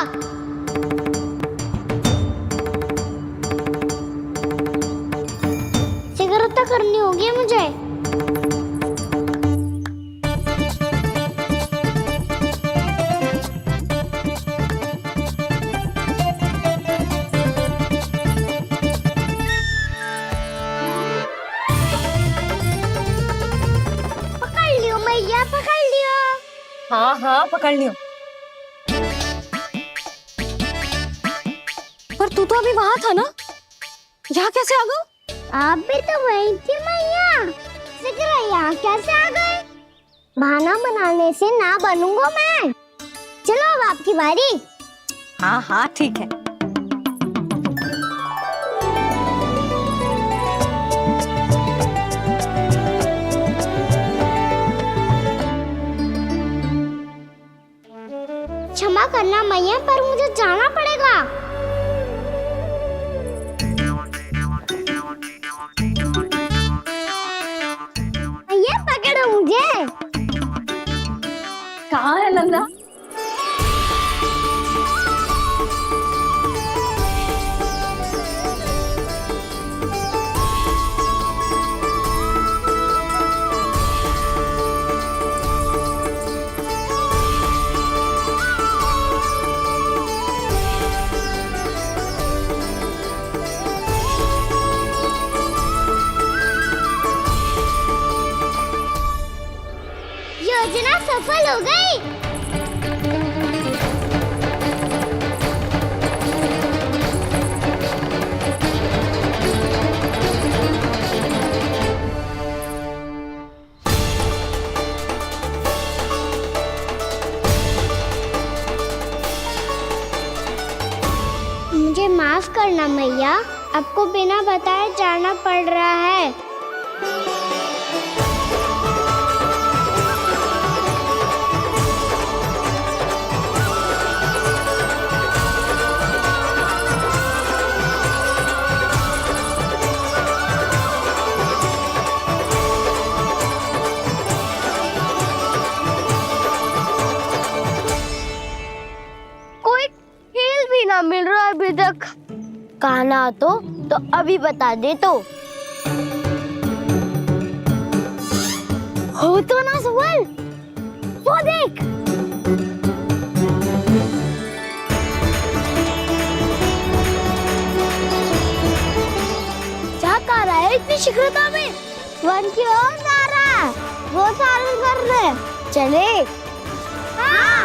सिगरता करनी होगी मुझे। पकड़ लियो। हाँ पकड़ लियो। पर तू तो अभी वहाँ था ना, यहाँ कैसे आ गया? आप भी तो वही थी मैया। सिकरा यहाँ कैसे आ गए? बहाना बनाने से ना बनूंगा मैं। चलो अब आपकी बारी। हाँ ठीक है। क्षमा करना मैया, पर मुझे जाना पड़ेगा। मैया पकड़ो मुझे। कहाँ है नंदा? योजना सफल हो गई। मुझे माफ करना मैया, आपको बिना बताए जाना पड़ रहा है। मिल रहा है अभी तक। कहना तो अभी बता दे तो। हो तो ना सवाल, वो देख। क्या कर रहा है इतनी शीघ्रता में? वन की ओर जा रहा है, वो सारे कर रहे। चले। हाँ।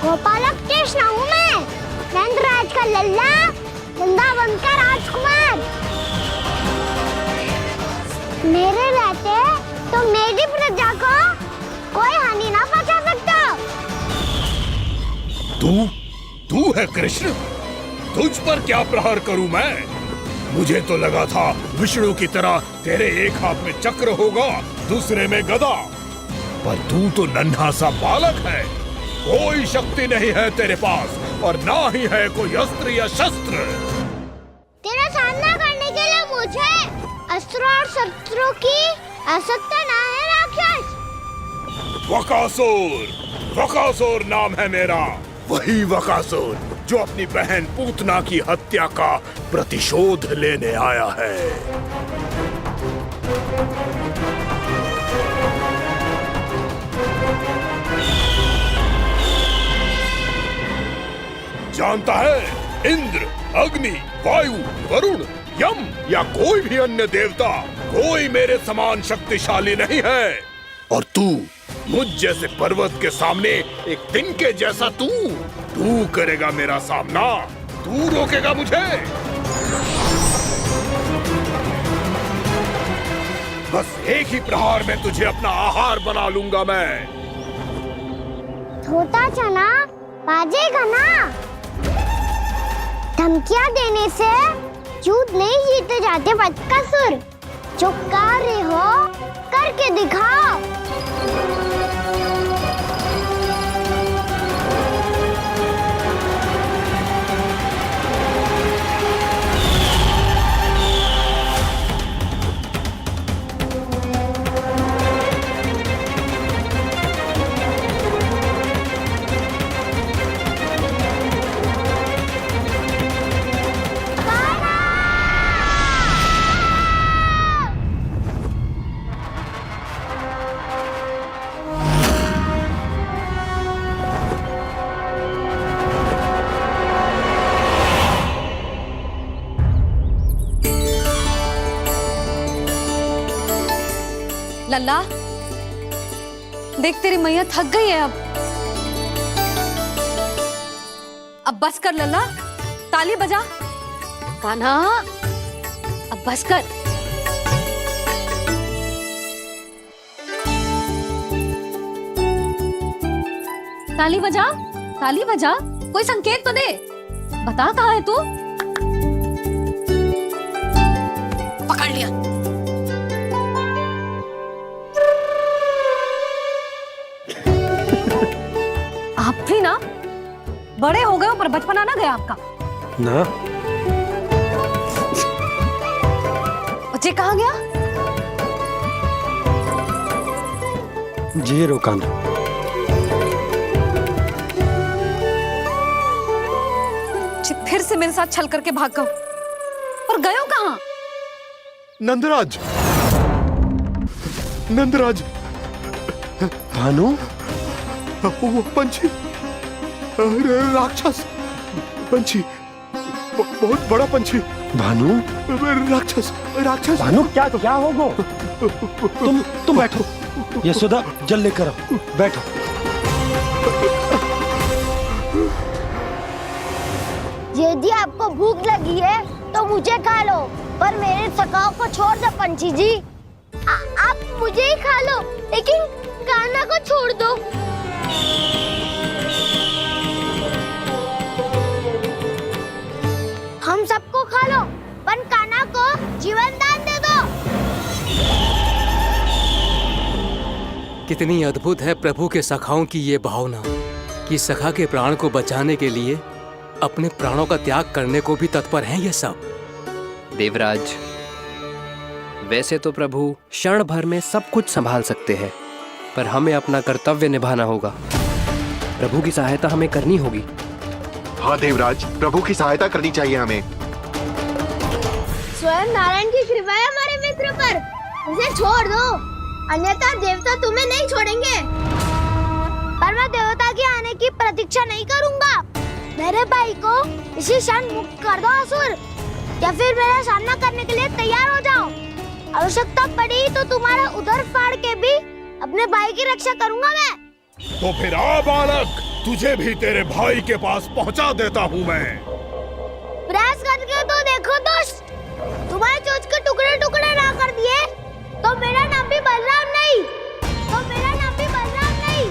गोपालक कृष्ण हूँ मैं, नंदराज का लल्ला, वृंदावन का राजकुमार। मेरे रहते तो मेरी प्रजा को कोई हानि ना पहुंचा सकता। तू है कृष्ण? तुझ पर क्या प्रहार करूं मैं? मुझे तो लगा था विष्णु की तरह तेरे एक हाथ में चक्र होगा, दूसरे में गदा, पर तू तो नन्हा सा बालक है। कोई शक्ति नहीं है तेरे पास और ना ही है कोई अस्त्र या शस्त्र। तेरा सामना करने के लिए मुझे अस्त्रों और शस्त्रों की आवश्यकता ना है राक्षस। वकासुर नाम है मेरा, वही वकासुर जो अपनी बहन पूतना की हत्या का प्रतिशोध लेने आया है। जानता है, इंद्र अग्नि, वायु, वरुण, यम या कोई भी अन्य देवता, कोई मेरे समान शक्तिशाली नहीं है। और तू, मुझ जैसे पर्वत के सामने एक तिनके जैसा तू करेगा मेरा सामना? तू रोकेगा मुझे? बस एक ही प्रहार में तुझे अपना आहार बना लूंगा मैं। छोटा चना बाजेगा ना? धमकियां देने से युद्ध नहीं जीते जाते बदकसूर। जो कार्य हो करके दिखाओ। लल्ला, देख तेरी मैया थक गई है अब बस कर लल्ला, ताली बजा। कान्हा, अब बस कर। ताली बजा, ताली बजा, कोई संकेत तो दे। बता कहाँ है तू? पकड़ लिया। आप भी ना बड़े हो गए हो, पर बचपना ना गया आपका ना। बच्चे कहाँ गया? जी रोकाना। फिर से मेरे साथ छल करके भाग गए, और गए हो कहाँ? नंदराज, नंदराज। भानु, वो पंछी, राक्षस पंछी, बहुत बड़ा पंछी। भानु, राक्षस, राक्षस। भानु, क्या क्या होगा? तुम बैठो। यशोदा, जल लेकर आओ, बैठो। यदि आपको भूख लगी है तो मुझे खा लो, पर मेरे सखाओं को छोड़ दो पंछी जी। आप मुझे ही खा लो, लेकिन कान्हा को छोड़ दो। हम सबको खा लो, पर कान्हा को जीवन दान दे दो। कितनी अद्भुत है प्रभु के सखाओं की ये भावना कि सखा के प्राण को बचाने के लिए अपने प्राणों का त्याग करने को भी तत्पर हैं ये सब। देवराज, वैसे तो प्रभु क्षण भर में सब कुछ संभाल सकते हैं, पर हमें अपना कर्तव्य निभाना होगा। प्रभु की सहायता हमें करनी होगी। हाँ देवराज, प्रभु की सहायता करनी चाहिए हमें। स्वयं नारायण की कृपा है हमारे मित्र पर, उसे छोड़ दो, अन्यथा देवता तुम्हें नहीं छोड़ेंगे। पर मैं देवता के आने की प्रतीक्षा नहीं करूंगा। मेरे भाई को इसी क्षण मुक्त कर दो असुर, या फिर मेरा सामना करने के लिए तैयार हो जाओ। आवश्यकता पड़ी तो तुम्हारा उधर फाड़ के भी अपने भाई की रक्षा करूंगा मैं। तो फिर आ बालक, तुझे भी तेरे भाई के पास पहुंचा देता हूँ मैं। प्रयास करके तो देखो दोस्त, तुम्हारे चोंच के टुकड़े टुकड़े ना कर दिए तो मेरा नाम भी बलराम नहीं, तो मेरा नाम भी बलराम नहीं।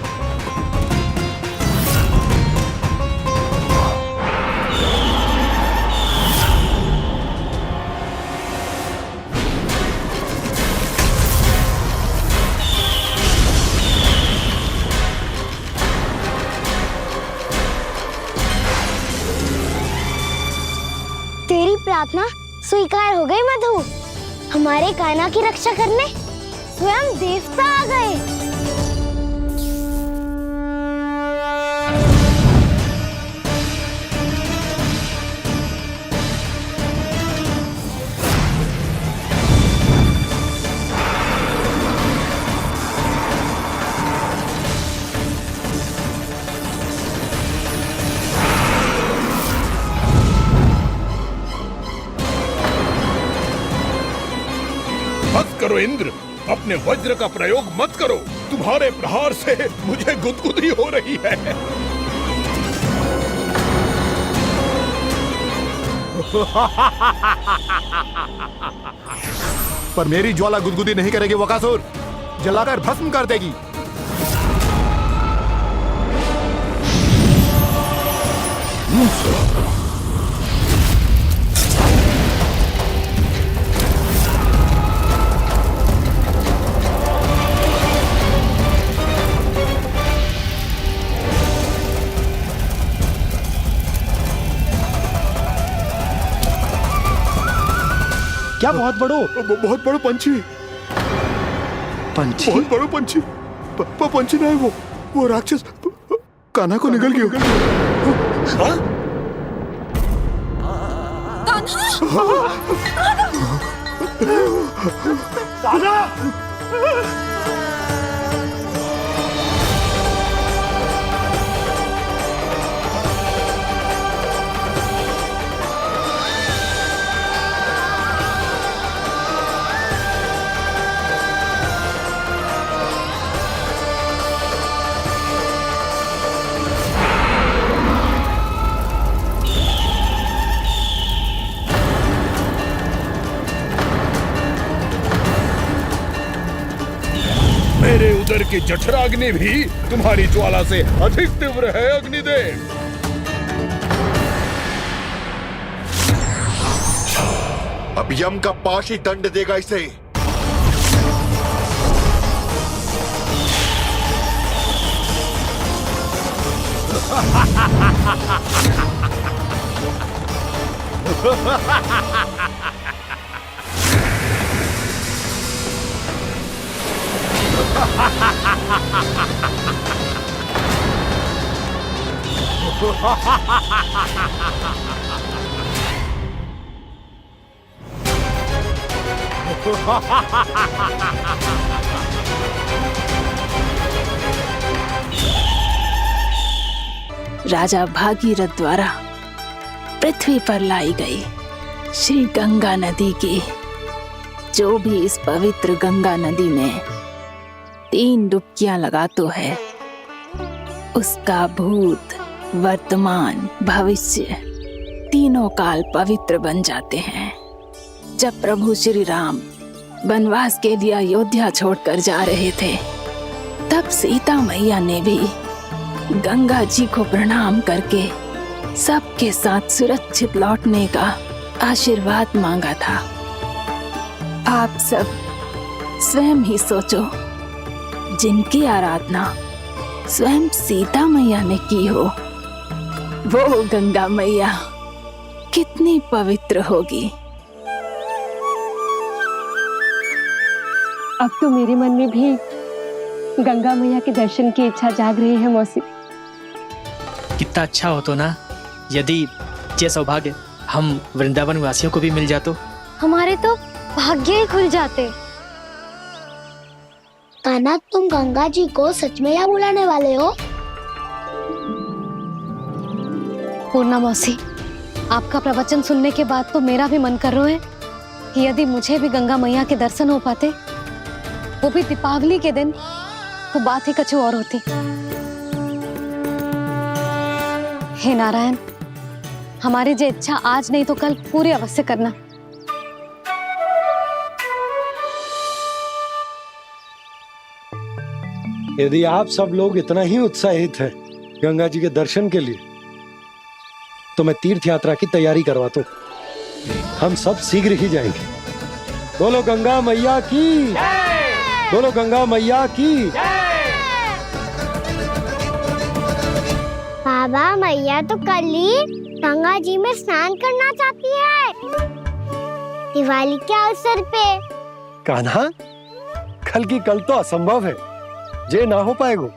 तेरी प्रार्थना स्वीकार हो गई मधु। हमारे कान्हा की रक्षा करने स्वयं देवता आ गए। करो इंद्र, अपने वज्र का प्रयोग मत करो। तुम्हारे प्रहार से मुझे गुदगुदी हो रही है। पर मेरी ज्वाला गुदगुदी नहीं करेगी वकासुर, जलाकर भस्म कर देगी। क्या बहुत बड़ो? बहुत बड़ो पंछी। पंछी? बहुत बड़ो पंछी। पंछी नहीं, वो राक्षस कान्हा को निगल गया। हाँ? कान्हा! मेरे उदर की जठराग्नि भी तुम्हारी ज्वाला से अधिक तीव्र है अग्निदेव। अब यम का पाश ही दंड देगा इसे। राजा भागीरथ द्वारा पृथ्वी पर लाई गई श्री गंगा नदी की, जो भी इस पवित्र गंगा नदी में 3 डुबकियां लगातो है, उसका भूत, वर्तमान, भविष्य तीनों काल पवित्र बन जाते हैं। जब प्रभु श्री राम वनवास के लिए अयोध्या छोड़कर जा रहे थे, तब सीता मैया ने भी गंगा जी को प्रणाम करके सबके साथ सुरक्षित लौटने का आशीर्वाद मांगा था। आप सब स्वयं ही सोचो, जिनकी आराधना स्वयं सीता मैया ने की हो, वो गंगा मैया कितनी पवित्र होगी। अब तो मेरे मन में भी गंगा मैया के दर्शन की इच्छा जाग रही है मौसी। कितना अच्छा हो तो ना, यदि ये सौभाग्य हम वृंदावन वासियों को भी मिल जातो। हमारे तो भाग्य ही खुल जाते। कान्हा, तुम गंगा जी को सच में यहाँ बुलाने वाले हो? पूर्णा मौसी, आपका प्रवचन सुनने के बाद तो मेरा भी मन कर रहा है कि यदि मुझे भी गंगा मैया के दर्शन हो पाते, वो भी दीपावली के दिन, तो बात ही कुछ और होती। हे नारायण, हमारी जो इच्छा आज नहीं तो कल पूरी अवश्य करना। यदि आप सब लोग इतना ही उत्साहित हैं गंगा जी के दर्शन के लिए, तो मैं तीर्थ यात्रा की तैयारी करवाता हूँ। हम सब शीघ्र ही जाएंगे। बोलो गंगा मैया की, बोलो गंगा मैया की। बाबा, मैया तो कल ही गंगा जी में स्नान करना चाहती है, दिवाली के अवसर पे। कान्हा, कल की कल तो असंभव है, जे ना हो पाएगा।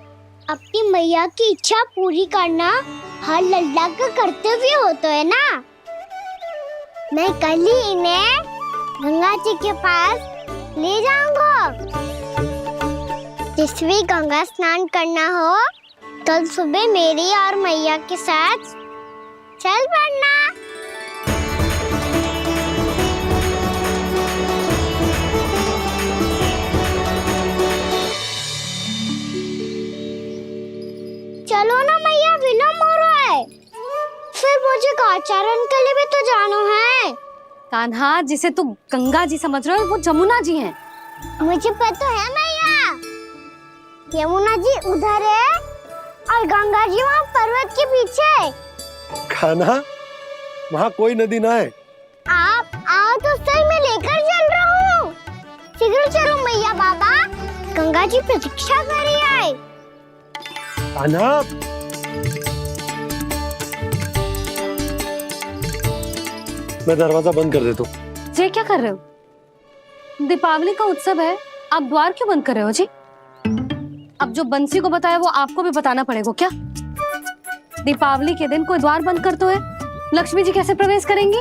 अपनी मैया की इच्छा पूरी करना हर लल्ला का कर्तव्य होता है ना। मैं कल ही इन्हें गंगा जी के पास ले जाऊंगा। जिस भी गंगा स्नान करना हो, कल सुबह मेरी और मैया के साथ चल पड़ना। आचरण के लिए भी तो जानो है। कान्हा, जिसे तू गंगा जी समझ रहे हो वो जमुना जी हैं। मुझे पता है मैया, यमुना जी उधर है और गंगा जी वहाँ पर्वत के पीछे। कान्हा, वहाँ कोई नदी ना है। आप आओ तो सही, मैं लेकर चल रहा हूँ। शीघ्र चलो मैया बाबा, गंगा जी प्रतीक्षा कर रही है। कान्हा, मैं दरवाजा बंद कर देता हूँ। ये क्या कर रहे हो? दीपावली का उत्सव है, आप द्वार क्यों बंद कर रहे हो जी? अब जो बंसी को बताया वो आपको भी बताना पड़ेगा क्या? दीपावली के दिन कोई द्वार बंद कर तो है, लक्ष्मी जी कैसे प्रवेश करेंगी?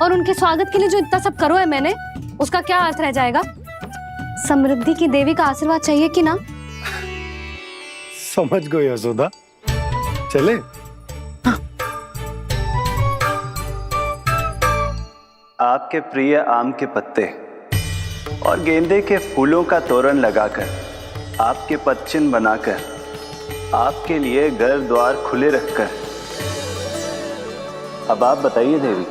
और उनके स्वागत के लिए जो इतना सब करो है मैंने, उसका क्या अर्थ रह जाएगा? समृद्धि की देवी का आशीर्वाद चाहिए कि ना? समझ गई यशोदा, चले। आपके प्रिय आम के पत्ते और गेंदे के फूलों का तोरण लगाकर, आपके पदचिन्ह बनाकर, आपके लिए घर द्वार खुले रखकर, अब आप बताइए देवी,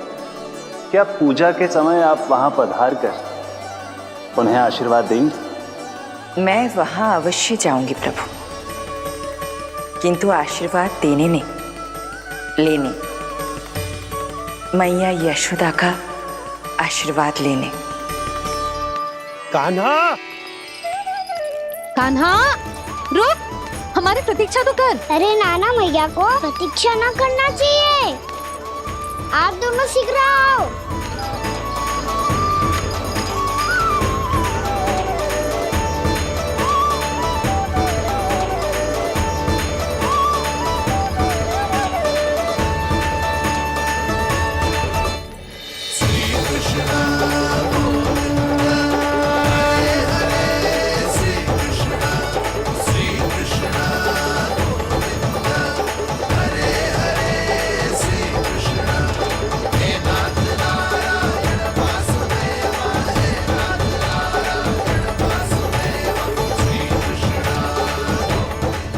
क्या पूजा के समय आप वहां पधार कर उन्हें आशीर्वाद देंगी? मैं वहां अवश्य जाऊंगी प्रभु, किंतु आशीर्वाद देने नहीं, लेने, मैया यशोदा का आशीर्वाद लेने। कान्हा, कान्हा, रुक, हमारी प्रतीक्षा तो कर। अरे नाना, मैया को प्रतीक्षा ना करना चाहिए। आप दोनों शीघ्र आओ।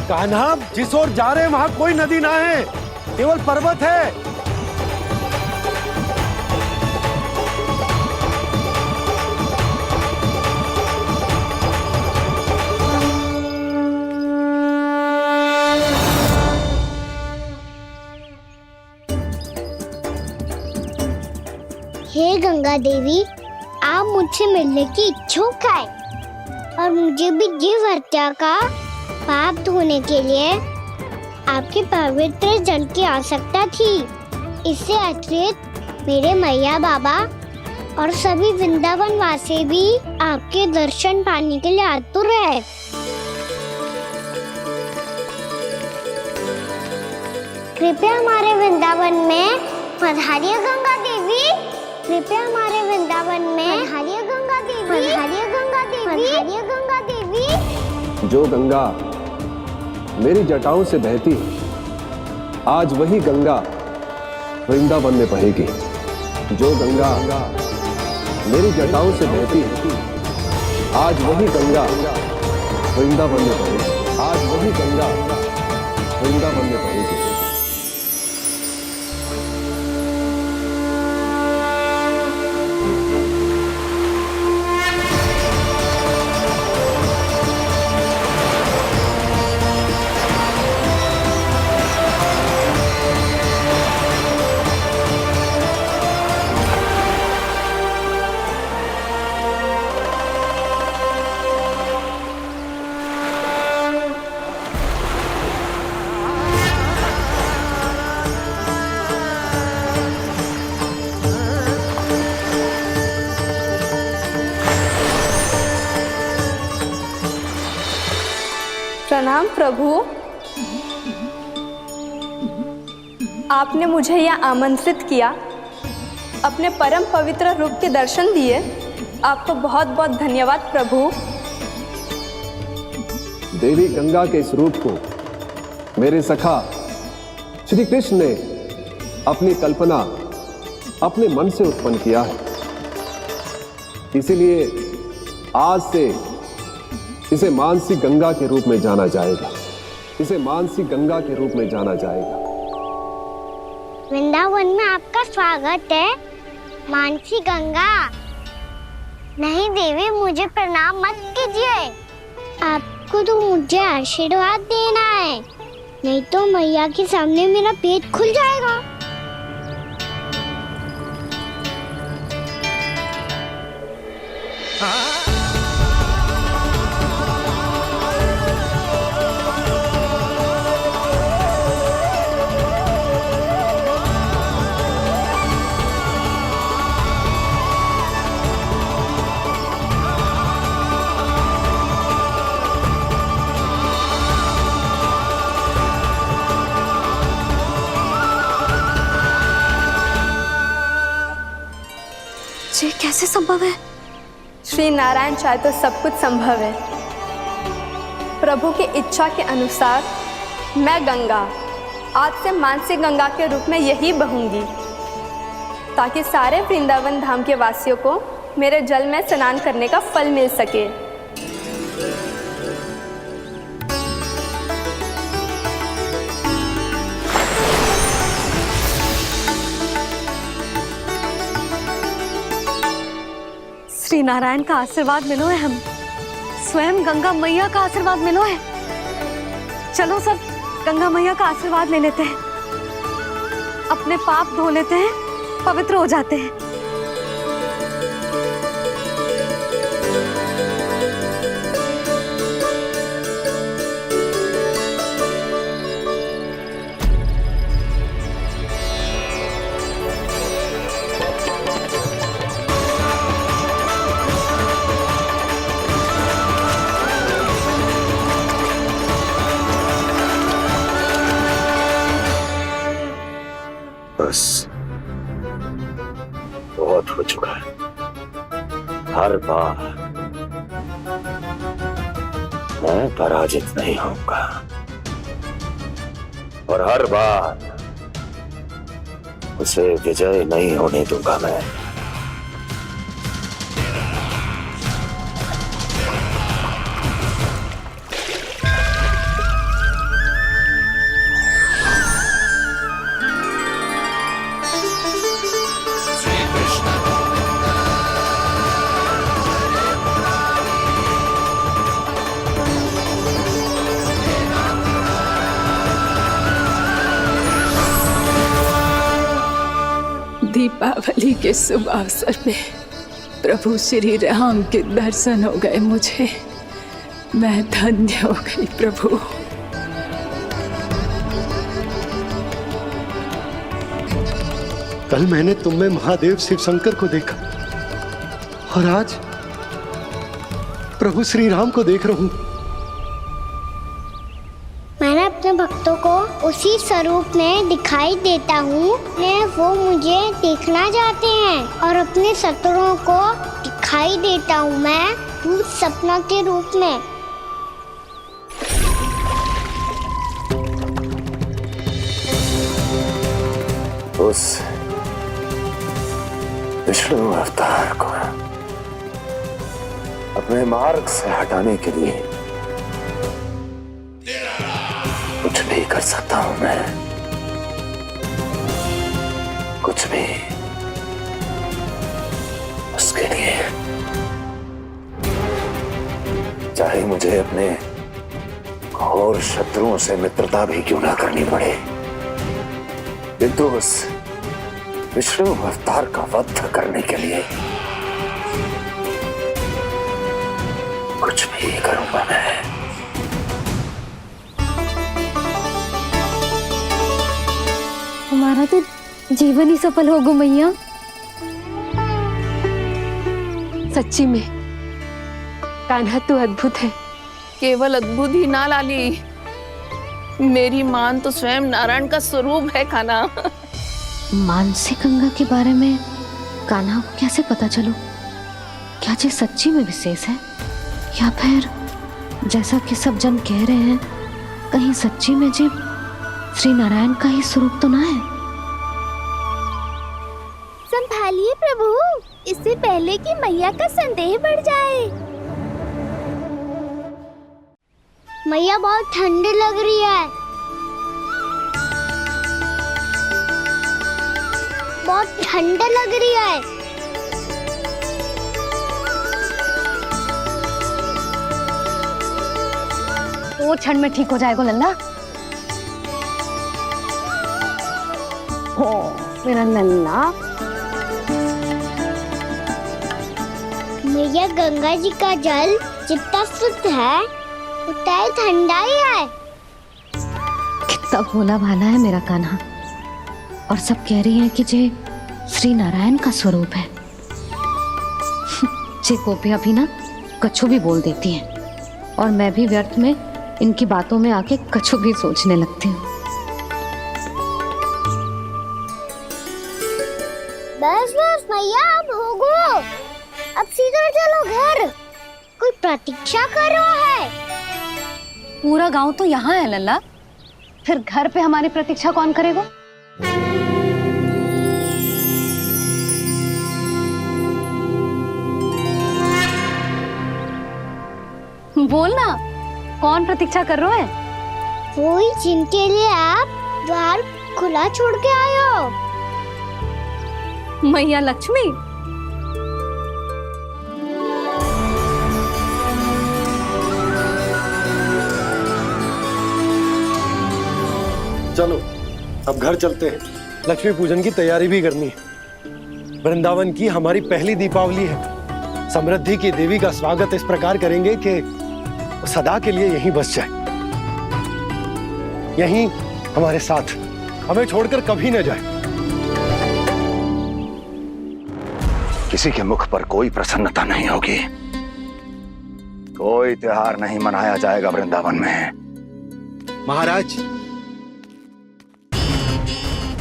कान्हा, जिस ओर जा रहे हैं वहां कोई नदी ना है, केवल पर्वत है। हे गंगा देवी, आप मुझसे मिलने की इच्छुक है और मुझे भी जीव हत्या का पाप धोने के लिए आपके पवित्र जल की आवश्यकता थी। इससे अतिरिक्त मेरे मैया बाबा और सभी वृंदावन वासी भी आपके दर्शन पाने के लिए आतुर है। कृपया हमारे वृंदावन में पधारिए गंगा देवी। कृपया हमारे वृंदावन में पधारिए गंगा देवी। पधारिए गंगा देवी। पधारिए गंगा देवी। जो गंगा मेरी जटाओं से बहती है, आज वही गंगा वृंदावन में बहेगी। जो गंगा मेरी जटाओं से बहती है, आज वही गंगा वृंदावन में बहेगी। आज वही गंगा वृंदावन में बहेगी। प्रणाम प्रभु, आपने मुझे यह आमंत्रित किया, अपने परम पवित्र रूप के दर्शन दिए, आपको बहुत बहुत धन्यवाद प्रभु। देवी गंगा के इस रूप को मेरे सखा श्री कृष्ण ने अपनी कल्पना अपने मन से उत्पन्न किया है, इसीलिए आज से इसे मानसी गंगा के रूप में जाना जाएगा। इसे मानसी गंगा के रूप में जाना जाएगा। वृंदावन में आपका स्वागत है मानसी गंगा। नहीं देवी, मुझे प्रणाम मत कीजिए। आपको तो मुझे आशीर्वाद देना है, नहीं तो मैया के सामने मेरा पेट खुल जाएगा। ये कैसे संभव है? श्री नारायण चाहे तो सब कुछ संभव है। प्रभु की इच्छा के अनुसार मैं गंगा आज से मानसी गंगा के रूप में यही बहूंगी, ताकि सारे वृंदावन धाम के वासियों को मेरे जल में स्नान करने का फल मिल सके। श्री नारायण का आशीर्वाद मिलो है, हम स्वयं गंगा मैया का आशीर्वाद मिलो है। चलो सब गंगा मैया का आशीर्वाद ले लेते हैं, अपने पाप धो लेते हैं, पवित्र हो जाते हैं। बस बहुत हो चुका है। हर बार मैं पराजित नहीं होऊंगा और हर बार उसे विजय नहीं होने दूंगा मैं। दीपावली के शुभ अवसर पे प्रभु श्री राम के दर्शन हो गए मुझे। मैं धन्य हो गई प्रभु। कल मैंने तुम में महादेव शिव शंकर को देखा और आज प्रभु श्री राम को देख रहा हूं। मैंने अपने भक्तों को उसी स्वरूप में दिखाई देता हूँ, वो मुझे देखना चाहते हैं और अपने शत्रुओं को दिखाई देता हूँ मैं भूत सपना के रूप में। उस विष्णु अवतार को अपने मार्ग से हटाने के लिए कुछ भी कर सकता हूं मैं, कुछ भी। उसके लिए चाहे मुझे अपने घोर शत्रुओं से मित्रता भी क्यों ना करनी पड़े, किंतु उस विष्णु अवतार का वध करने के लिए कुछ भी करूंगा मैं। हमारा तो जीवन ही सफल होगा मैया। सच्ची में कान्हा तू अद्भुत है। केवल अद्भुत ही ना लाली, मेरी मान तो स्वयं नारायण का स्वरूप है कान्हा। मानसी गंगा के बारे में कान्हा को कैसे पता चलो? क्या ये सच्ची में विशेष है या फिर जैसा कि सब जन कह रहे हैं, कहीं सच्ची में जी श्री नारायण का ही स्वरूप तो ना है? संभालिए प्रभु, इससे पहले कि मैया का संदेह बढ़ जाए। मैया बहुत ठंडी लग रही है। बहुत ठंड लग रही है। वो ठंड में ठीक हो जाएगा लल्ला। हो मेरा लल्ला। मैया गंगा जी का जल जितना शुद्ध है उतना ही ठंडा ही है। कितना भोला भाला है मेरा कान्हा। और सब कह रही हैं कि ये श्री नारायण का स्वरूप है। जे गोपियां भी ना कछु भी बोल देती हैं और मैं भी व्यर्थ में इनकी बातों में आके कछु भी सोचने लगती हूँ। बस बस मैया अब हो गो। अब सीधा चलो घर। कोई प्रतीक्षा कर रहा है। पूरा गांव तो यहाँ है लल्ला, फिर घर पे हमारी प्रतीक्षा कौन करेगा? बोल ना, कौन प्रतीक्षा कर रहे हैं? वही जिनके लिए आप द्वार खुला छोड़ के आए हो। मैया लक्ष्मी। चलो अब घर चलते हैं। लक्ष्मी पूजन की तैयारी भी करनी है। वृंदावन की हमारी पहली दीपावली है। समृद्धि की देवी का स्वागत इस प्रकार करेंगे कि सदा के लिए यहीं बस जाए, यहीं हमारे साथ, हमें छोड़कर कभी न जाए। किसी के मुख पर कोई प्रसन्नता नहीं होगी। कोई त्योहार नहीं मनाया जाएगा वृंदावन में। महाराज,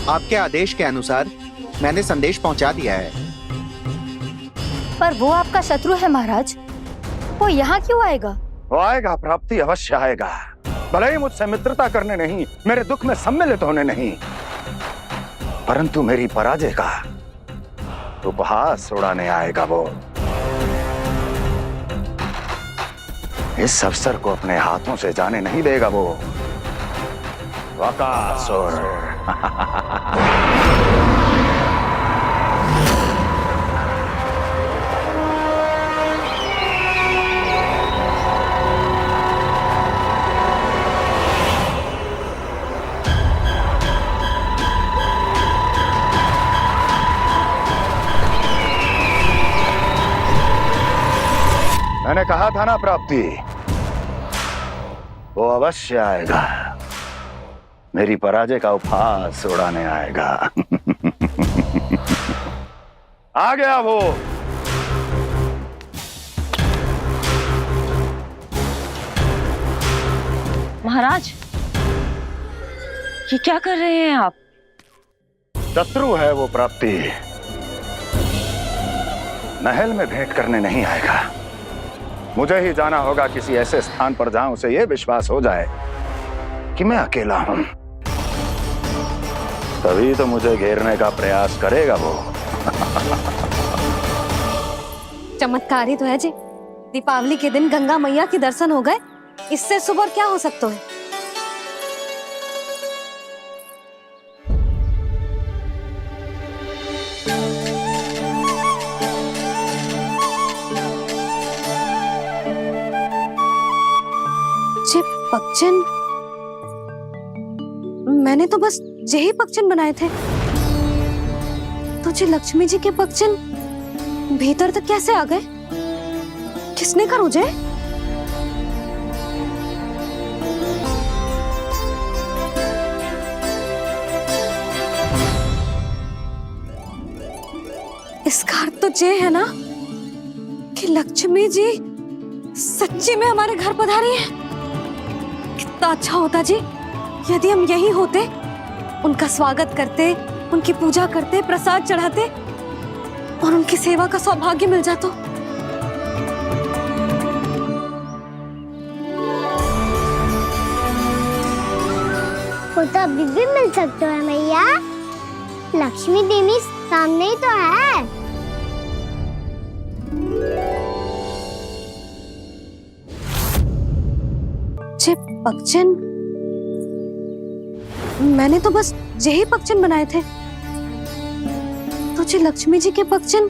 आपके आदेश के अनुसार मैंने संदेश पहुंचा दिया है। पर वो आपका शत्रु है महाराज, वो यहाँ क्यों आएगा? वो आएगा, प्राप्ति अवश्य आएगा। भले ही मुझसे मित्रता करने नहीं, मेरे दुख में सम्मिलित होने नहीं, परंतु मेरी पराजय का उपहास उड़ाने आएगा वो। इस अवसर को अपने हाथों से जाने नहीं देगा वो। वकासुर। मैंने कहा था ना प्राप्ति, वो अवश्य आएगा। मेरी पराजय का उपहास उड़ाने आएगा। आ गया वो। महाराज, ये क्या कर रहे हैं आप? शत्रु है वो प्राप्ति। महल में भेंट करने नहीं आएगा। मुझे ही जाना होगा किसी ऐसे स्थान पर जहां उसे यह विश्वास हो जाए कि मैं अकेला हूं। तभी तो मुझे घेरने का प्रयास करेगा वो। चमत्कार ही तो है जी। दीपावली के दिन गंगा मैया के दर्शन हो गए, इससे सुपर क्या हो सकता है? पक्षन, मैंने तो बस यही पक्षन बनाए थे। तुझे लक्ष्मी जी के पक्षन भीतर तक कैसे आ गए? किसने कहा मुझे? इसका अर्थ तो ये है ना कि लक्ष्मी जी सच्ची में हमारे घर पधारी है। कितना अच्छा होता जी यदि हम यही होते, उनका स्वागत करते, उनकी पूजा करते, प्रसाद चढ़ाते और उनकी सेवा का सौभाग्य मिल जाता। वो तो अभी भी मिल सकते हैं मैया। लक्ष्मी देवी सामने ही तो है। पक्षन, मैंने तो बस यही पक्षन बनाए थे। जी लक्ष्मी जी के भक्तजन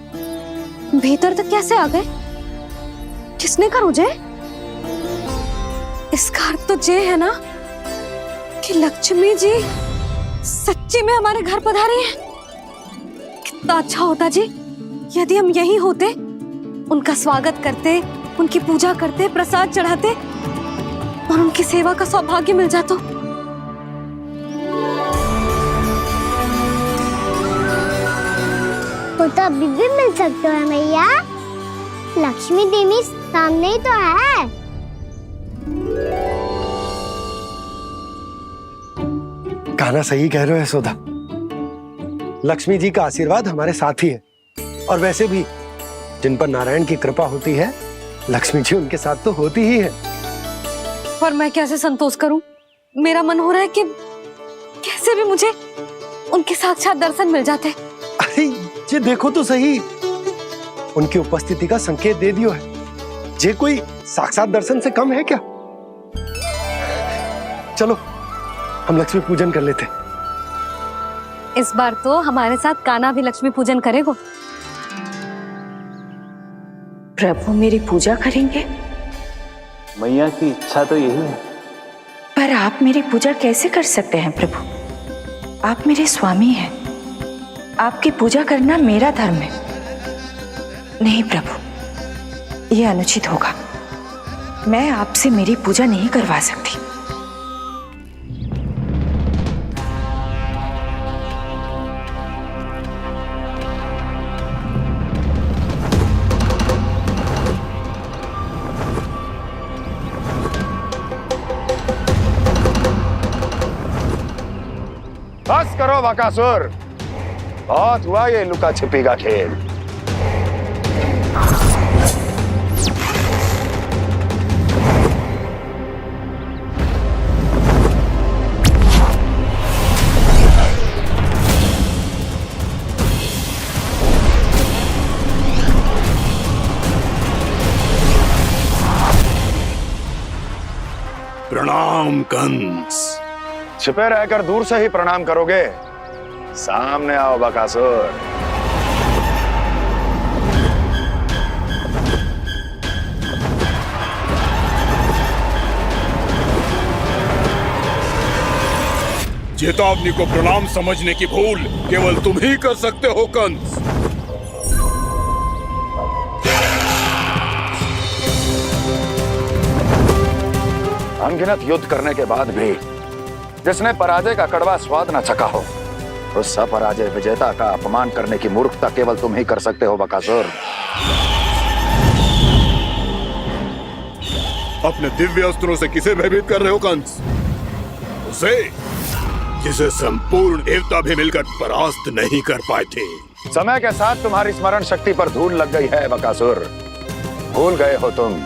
भीतर तक कैसे आ गए? किसने कहा मुझे? इसका अर्थ तो ये है ना कि लक्ष्मी जी सच्ची में हमारे घर पधारी हैं। कितना अच्छा होता जी यदि हम यहीं होते, उनका स्वागत करते, उनकी पूजा करते, प्रसाद चढ़ाते और उनकी सेवा का सौभाग्य मिल जाता। वो तो अभी भी मिल सकते हैं मैया। लक्ष्मी देवी सामने ही तो है। कहना सही कह रहे हो यशोदा। लक्ष्मी जी का आशीर्वाद हमारे साथ ही है, और वैसे भी जिन पर नारायण की कृपा होती है, लक्ष्मी जी उनके साथ तो होती ही है। पर मैं कैसे संतोष करूं? मेरा मन हो रहा है कि कैसे भी मुझे उनके साक्षात दर्शन मिल जाते। अरे ये देखो तो सही, उनकी उपस्थिति का संकेत दे दियो है। ये कोई साक्षात दर्शन से कम है क्या? चलो हम लक्ष्मी पूजन कर लेते। इस बार तो हमारे साथ कान्हा भी लक्ष्मी पूजन करेगा। प्रभु मेरी पूजा करेंगे? मैया की इच्छा तो यही है। पर आप मेरी पूजा कैसे कर सकते हैं प्रभु? आप मेरे स्वामी हैं। आपकी पूजा करना मेरा धर्म है। नहीं प्रभु, यह अनुचित होगा। मैं आपसे मेरी पूजा नहीं करवा सकती। बस करो बकासुर, बहुत हुआ ये लुका छिपी का खेल। प्रणाम कंस। छिपे रहकर दूर से ही प्रणाम करोगे? सामने आओ बकासुर। चेतावनी को प्रणाम समझने की भूल केवल तुम ही कर सकते हो कंस। अनगिनत युद्ध करने के बाद भी जिसने पराजय का कड़वा स्वाद न चखा हो, उस अपराजय विजेता का अपमान करने की मूर्खता केवल तुम ही कर सकते हो बकासुर। अपने दिव्य अस्त्रों से किसे भयभीत कर रहे हो कंस? उसे जिसे संपूर्ण देवता भी मिलकर परास्त नहीं कर पाए थे। समय के साथ तुम्हारी स्मरण शक्ति पर धूल लग गई है बकासुर। भूल गए हो तुम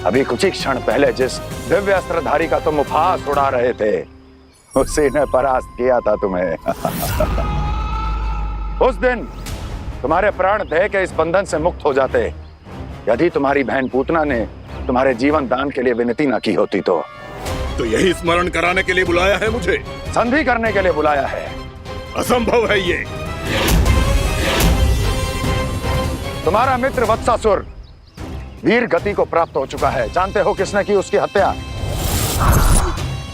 अभी कुछ ही क्षण पहले जिस दिव्य अस्त्रधारी का तुम उपहास उड़ा रहे थे, उसी ने परास्त किया था तुम्हें। उस दिन तुम्हारे प्राण देह के इस बंधन से मुक्त हो जाते यदि तुम्हारी बहन पूतना ने तुम्हारे जीवन दान के लिए विनती न की होती। तो यही स्मरण कराने के लिए बुलाया है मुझे? संधि करने के लिए बुलाया है। असंभव है ये। तुम्हारा मित्र वत्सासुर वीर गति को प्राप्त हो चुका है। जानते हो किसने की उसकी हत्या?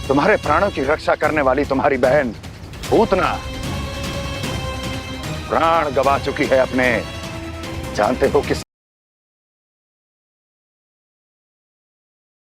तुम्हारे प्राणों की रक्षा करने वाली तुम्हारी बहन पूतना प्राण गवा चुकी है अपने। जानते हो किस